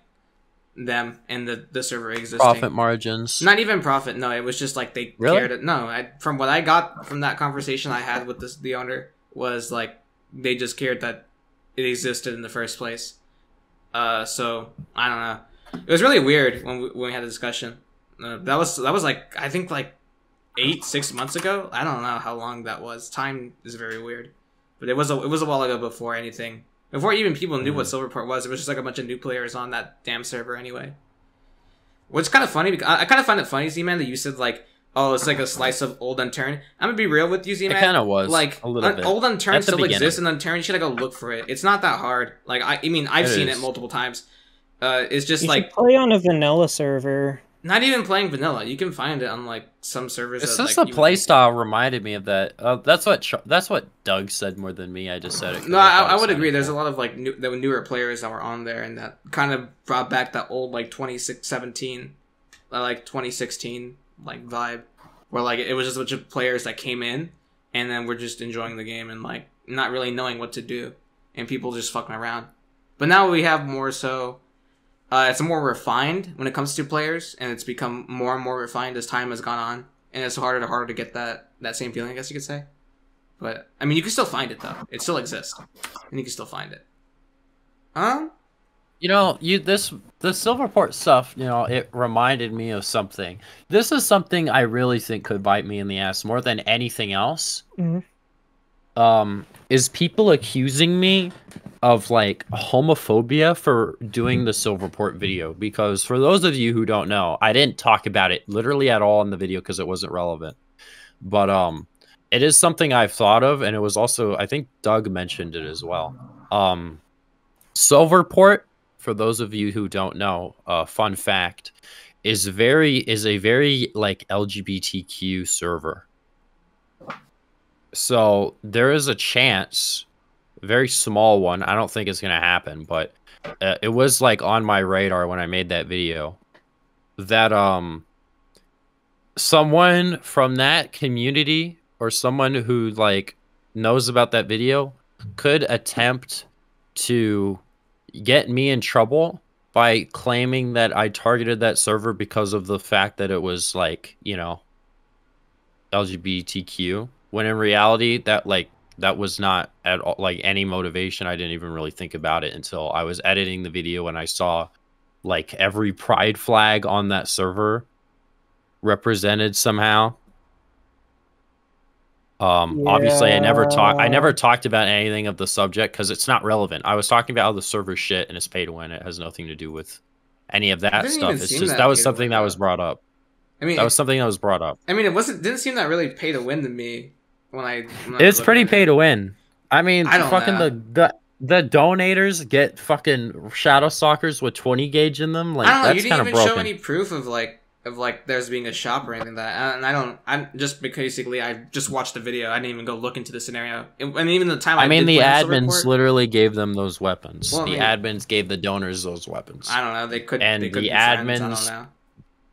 them and the server existing. Profit margins. Not even profit. No, it was just like they cared. No, from what I got from that conversation I had with the owner was like they just cared that it existed in the first place. So I don't know. It was really weird when we had a discussion. That was like I think like 6 months ago. I don't know how long that was. Time is very weird, but it was a while ago before anything. Before even people knew what Silverport was, it was just like a bunch of new players on that damn server anyway. Which is kind of funny, because I kind of find it funny, Z-Man, that you said, like, oh, it's like a slice of old Unturned. I'm gonna be real with you, Z-Man. It kind of was, like, a little bit. Old Unturned still beginning. exists, and Unturned, you should go look for it. It's not that hard. Like, I mean, I've seen it multiple times. It's just, You like... should play on a vanilla server. Not even playing vanilla. You can find it on, like, some servers. It's that, just like, the playstyle reminded me of that. That's what Doug said more than me. I just said it. No, I would agree. There's a lot of, like, newer players that were on there, and that kind of brought back that old, like, 2016, like, vibe. Where, like, it was just a bunch of players that came in, and then we're just enjoying the game and, like, not really knowing what to do. And people just fucking around. But now we have more so... it's more refined when it comes to players, and it's become more and more refined as time has gone on, and it's harder and harder to get that same feeling, I guess you could say. But I mean, you can still find it though; it still exists, and you can still find it. You know, the Silverport stuff. You know, it reminded me of something. This is something I really think could bite me in the ass more than anything else. Mm-hmm. Is people accusing me of like homophobia for doing the Silverport video? Because for those of you who don't know, I didn't talk about it literally at all in the video because it wasn't relevant. But it is something I've thought of, and it was also, I think Doug mentioned it as well. Silverport, for those of you who don't know, fun fact, is a very like LGBTQ server. So there is a chance, a very small one, I don't think it's going to happen, but it was like on my radar when I made that video, that someone from that community or someone who like knows about that video could attempt to get me in trouble by claiming that I targeted that server because of the fact that it was like, you know, LGBTQ. When in reality, that was not at all like any motivation. I didn't even really think about it until I was editing the video and I saw like every pride flag on that server represented somehow. Obviously I never talked about anything of the subject because it's not relevant. I was talking about how the server's shit and it's pay to win. It has nothing to do with any of that stuff. It's just that was something that was brought up. I mean, that was something that was brought up. I mean, didn't seem that really pay to win to me when I it's pretty pay to win. I mean, fucking know. the donators get fucking shadow stalkers with 20 gauge in them. Like, I don't know. That's You didn't even show any proof of like there's being a shop or anything like that. And I'm just basically I just watched the video. I didn't even go look into the scenario. And even the time the admins literally gave them those weapons. Well, admins gave the donors those weapons. I don't know. They could. And they could the be friends, admins. I don't know.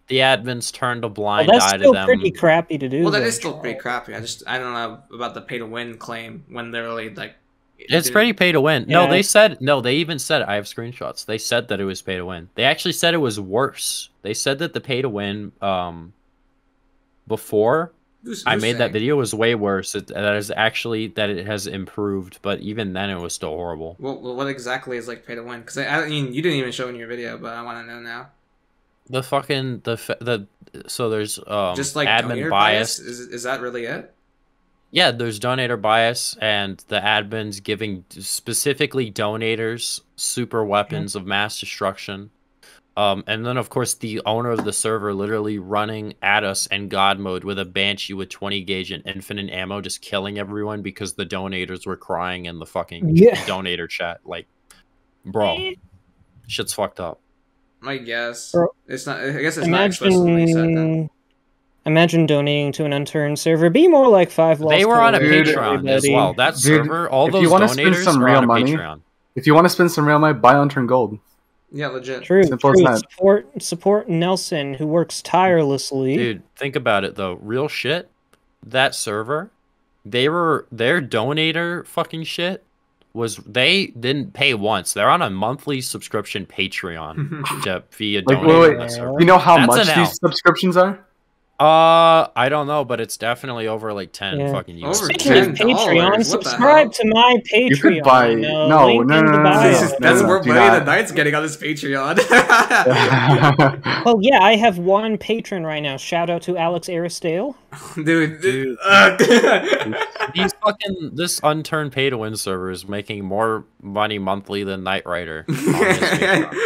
The admins turned a blind That's eye to still them. pretty crappy to do. Well, that though, is still pretty Charles. crappy. I don't know about the pay to win claim when they're really like. It's pretty pay to win. Yeah. They even said, I have screenshots. They said that it was pay to win. They actually said it was worse. They said that the pay to win before I made that video was way worse. That it has improved, but even then it was still horrible. Well, what exactly is like pay to win? Because I mean, you didn't even show in your video, but I want to know now. So there's just like admin bias. Is that really it? Yeah, there's donator bias, and the admins giving specifically donators super weapons of mass destruction. And then of course the owner of the server literally running at us in God mode with a Banshee with 20 gauge and infinite ammo, just killing everyone because the donators were crying in the fucking donator chat. Like, bro, shit's fucked up. I guess Bro, it's not. I guess it's not explicitly said then. Imagine donating to an Unturned server. Be more like 5 lost. They were on a Dude, Patreon as well. That Dude, server, all if those you wanna spend donators some are real on a money, Patreon. If you want to spend some real money, buy Unturned Gold. Yeah, legit. True. Simple as that. Support Nelson, who works tirelessly. Dude, think about it though. Real shit. That server, their donator fucking shit was they didn't pay once. They're on a monthly subscription Patreon to via Like, donating wait, that server. you know how That's much an L. these subscriptions are? I don't know, but it's definitely over like 10 Yeah. fucking Over USD. Speaking of $10, Patreon, what the subscribe to my Patreon. You could buy- link in the bio. That's no, more do money not. than Knight's getting on this Patreon. Well, yeah, I have one patron right now. Shout out to Alex Aristale. Dude. This unturned pay to win server is making more money monthly than Knight Rider. Maybe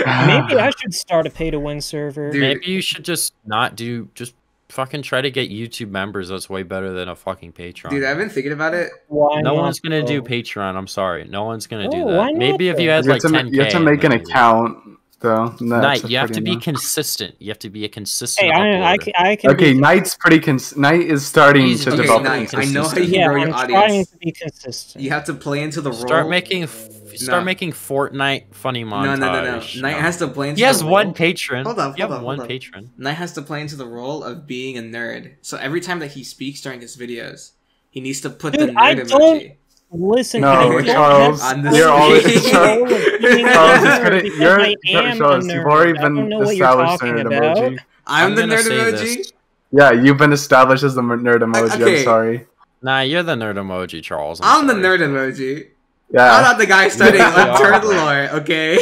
I should start a pay to win server. Dude. Maybe you should just not do, just fucking try to get YouTube members. That's way better than a fucking Patreon. Dude, I've been thinking about it. Why No not, one's gonna do though? Patreon. I'm sorry, no one's gonna do Oh, that. why not, Maybe if you though? had you, like have to, 10K, you have to make an maybe. account, though. Knight, you have to be consistent. You have to be a consistent. Hey, I uploader. can Okay, be, Knight's pretty Knight is starting He's to okay, develop. Knight, I know how you can yeah, grow your I'm trying audience. to be consistent. You have to play into the role. Start making Fortnite funny montage. No. Knight has to play into He has the role. one patron. Hold up, You have hold up, one hold up. patron. Knight has to play into the role of being a nerd. So every time that he speaks during his videos, he needs to put the Dude, I nerd don't- emoji. Listen, No, I don't Charles, have you're the always- role of being a Charles, it's nerd gonna- because you're- I am Charles, a you've nerd. already I don't been know what you're established talking nerd about. emoji. I'm the gonna nerd say emoji. this. Yeah, you've been established as the nerd emoji. Okay. I'm sorry. Nah, you're the nerd emoji, Charles. I'm the sorry. nerd emoji. I'm Yeah. not the guy studying Yeah. Unturned lore, okay?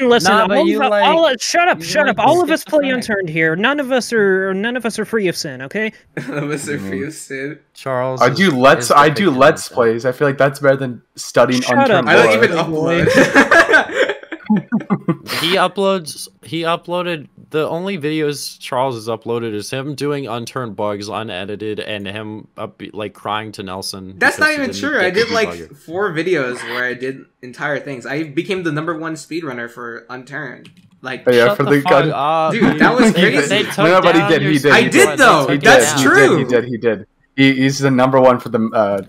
Listen. Nah, but you like- Shut up. you like All of us play schizophrenic. Unturned here. None of us are free of sin. Okay. Mr. Fusin. Charles. I do is let's depicted let's as that. plays. I feel like that's better than studying Shut Unturned up. I don't lore. even Boy. upload. He uploaded the only videos Charles has uploaded is him doing unturned bugs unedited and him like crying to Nelson. That's because not he even didn't true. get I did to like debug it. 4 videos where I did entire things. I became the #1 speedrunner for Unturned. Like, Oh, yeah, Shut for the the fuck gun. up, Dude, that was They- crazy. they took No, but he down did, your he did. I speed did, run. though. They took it That's down. true. He did. He's the #1 for the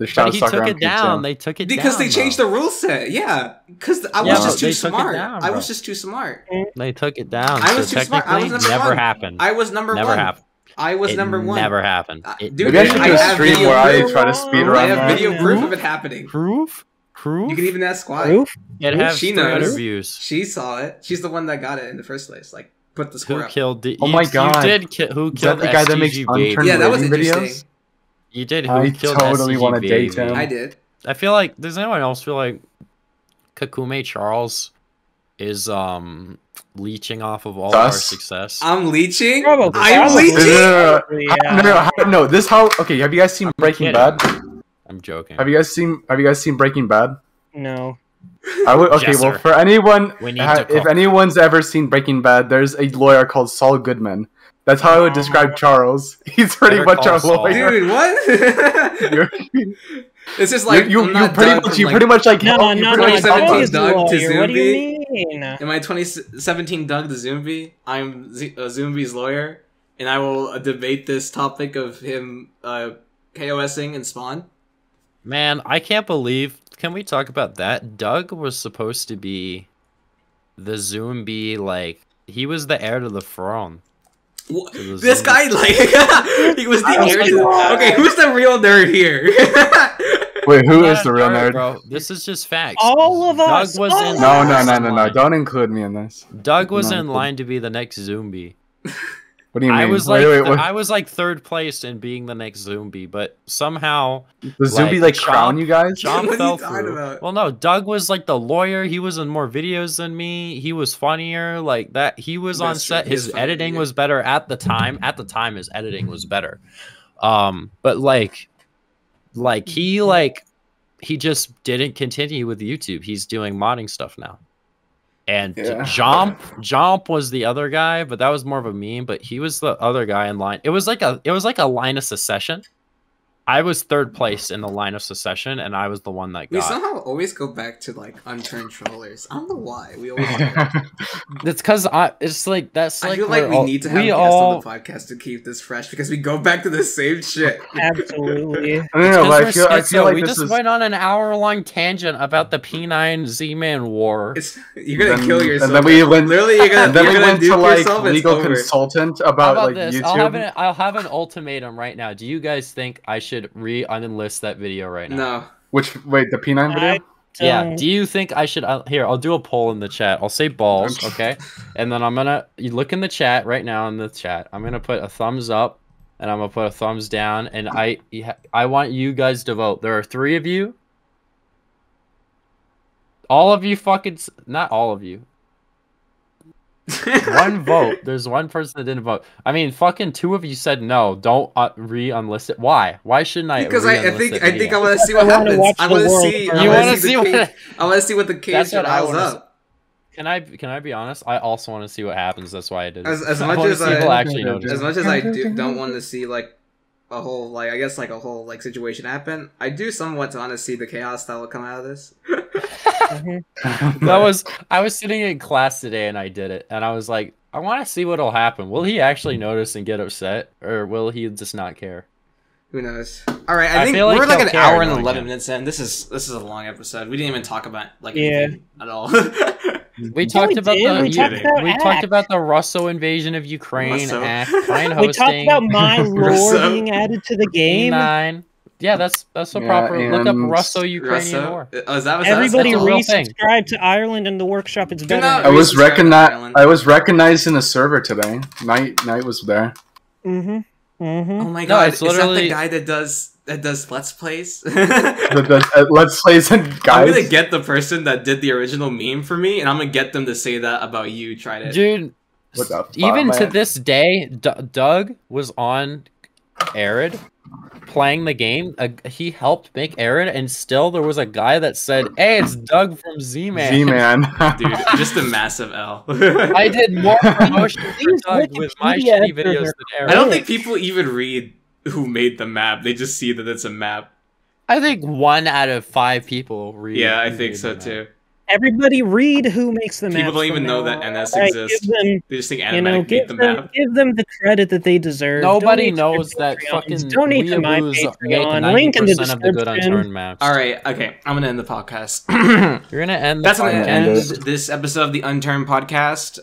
Shadow But he Stalker took it Rampage down. channel. They took it because down. they changed the rule set. Yeah, because I was Yeah, just but too they took it smart. down, I bro. was just too smart. They took it down. I was so too smart. I was technically, #1. never happened. I was #1. Never happened. I was It #1. Never happened. Dude, Maybe I should I do a have stream video where I proof. try to speed I run have that. video proof of it happening. Proof? You can even ask Squad. Proof? It has She 300 knows. views. She saw it. She's the one that got it in the first place. Like, put the score Who up. killed the? Oh my you God. did who Is killed that the guy that makes STG unturned baby? Yeah, that was rating interesting. videos? You did who I killed totally STG wanna date baby? him. I did. I feel like does anyone else feel like cucuycharles is leeching off of all our Sus. success? I'm leeching. Probably. I'm Probably. leeching. Yeah. No. This how? Okay, have you guys seen Breaking kidding. Bad? I'm joking. Have you guys seen Breaking Bad? No. I would. Okay, Yes, well, sir. for anyone, We need to if call. anyone's ever seen Breaking Bad, there's a lawyer called Saul Goodman. That's how I would describe Charles. He's pretty Better much call our Saul. lawyer. Dude, what? You're- It's just like you I'm not pretty Doug much from, you like, pretty much like No, you no, pretty no. much Doug Doug like- is the to lawyer. What do you Zombie. mean? Am I 2017 Doug the Zombie? I'm Zombie's lawyer, and I will debate this topic of him KOSing and Spawn. Man, I can't believe. Can we talk about that? Doug was supposed to be the zombie. Like he was the heir to the throne. Wha- To the This zombie. guy, like, he was the heir to. Okay, who's the real nerd here? Wait, who Not is a the real nerd? bro? This is just facts. All of us. Doug was all in. of No, us. no. Don't include me in this. Doug was No. in line to be the next zombie. What do you mean? I was like, wait. I was like third place in being the next zombie, but somehow The zombie like crown Chomp- you guys? Chomp What are fell you talking through. about? Well, no, Doug was like the lawyer. He was in more videos than me. He was funnier. Like that. He was on That's true. set. He is His funny, editing yeah. was better at the time. At the time, his editing was better. But like he just didn't continue with YouTube. He's doing modding stuff now. And Yeah. Jomp was the other guy, but that was more of a meme. But he was the other guy in line. It was like a line of succession. I was third place in the line of succession, and I was the one that We got. somehow always go back to like unturned trollers. I don't know why. We always. That's because it's like that's like I feel like we need to have guests on the podcast to keep this fresh because we go back to the same shit. Absolutely. I don't know, but I feel like we this just is... went on an hour-long tangent about the P9 Z-Man war. You're gonna kill yourself. And then we went, literally. You're gonna. and then you're we gonna went to dupe like yourself, it's legal over. consultant How about about like this? YouTube. I'll have an ultimatum right now. Do you guys think I should re-unenlist that video right now? No. Wait, the P9 video? Yeah. Do you think I should? Here, I'll do a poll in the chat. I'll say balls, okay? And then you look in the chat right now in the chat. I'm gonna put a thumbs up, and I'm gonna put a thumbs down, and I want you guys to vote. There are 3 of you. All of you not all of you. One vote. There's one person that didn't vote. I mean, fucking 2 of you said no. Don't re-unlist it. Why? Why shouldn't I? Because I think video? I want to see what happens. I want to see. You wanna see what? I want to see what the case That's what I riles wanna up. Can I be honest? I also want to see what happens. That's why I did it. As I much wanna as see I people actually notice. As much as I don't want to see like a whole like I guess like a whole like situation happen, I do somewhat want to see the chaos that will come out of this. I was sitting in class today and I did it, and I was like, I want to see what'll happen. Will he actually notice and get upset, or will he just not care? Who knows? All right, I think feel like we're like he'll an care, hour and knowing 11 him. minutes in. This is a long episode. We didn't even talk about like Yeah. anything at all. We talked about We talked about the Russo invasion of Ukraine, Russo. Fine We talked hosting, about my lore Russo. being added to the game. P9. Yeah, that's a Yeah, proper look up and Russo-Ukrainian Russo? war. Oh, is that was Everybody that's a real thing. resubscribe to Ireland and the workshop. It's better. not- I was Resubscribe to Ireland. I was recognized in a server today. Knight was there. Mm-hmm. Mm-hmm. Oh my No, god! it's Is that literally- the guy that does Let's Plays? Let's Plays and guys. I'm gonna get the person that did the original meme for me, and I'm gonna get them to say that about you. Trident. Dude, What the fuck, even to man? this day, Doug was on Arid playing the game. He helped make Arid, and still there was a guy that said, "Hey, it's Doug from Z-Man." Z-Man. Dude, just a massive L. I did more promotion for These Doug with my Wikipedia shitty entries videos are than Arid. I don't think people even read who made the map. They just see that it's a map. I think 1 out of 5 people read. Yeah, I who think made so the too. map. Everybody read who makes the map. People don't even know that NS exists. Give them, They just think you Animatic know, made the map. give them the credit that they deserve. Nobody Donate to their knows that Patreons. fucking Donate to my weeaboos make Patreon. Link in the 90% of the good description. unturned maps. All right, okay, I'm gonna end the podcast. You're gonna end the That's gonna end podcast. this episode of the Unturned Podcast.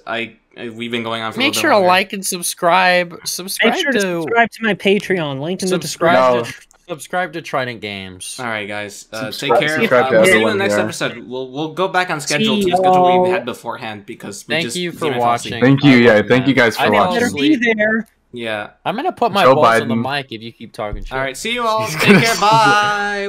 We've been going on for a Make little sure bit to longer. like and subscribe. Subscribe Make sure to to subscribe to my Patreon. Link in the description. subscribe to subscribe to Trident Games. All right, guys. Take Subscribe- care. subscribe to We'll see you in the everyone next here. episode. We'll go back on schedule to See the schedule we y'all. had beforehand because we Thank just you for didn't fall asleep. watching. Thank you, I yeah, love thank you that. guys for I watching. Better be there. Yeah. I'm gonna put my Joe balls on the Biden. mic if you keep talking shit. All right. See you all. Take care. Bye.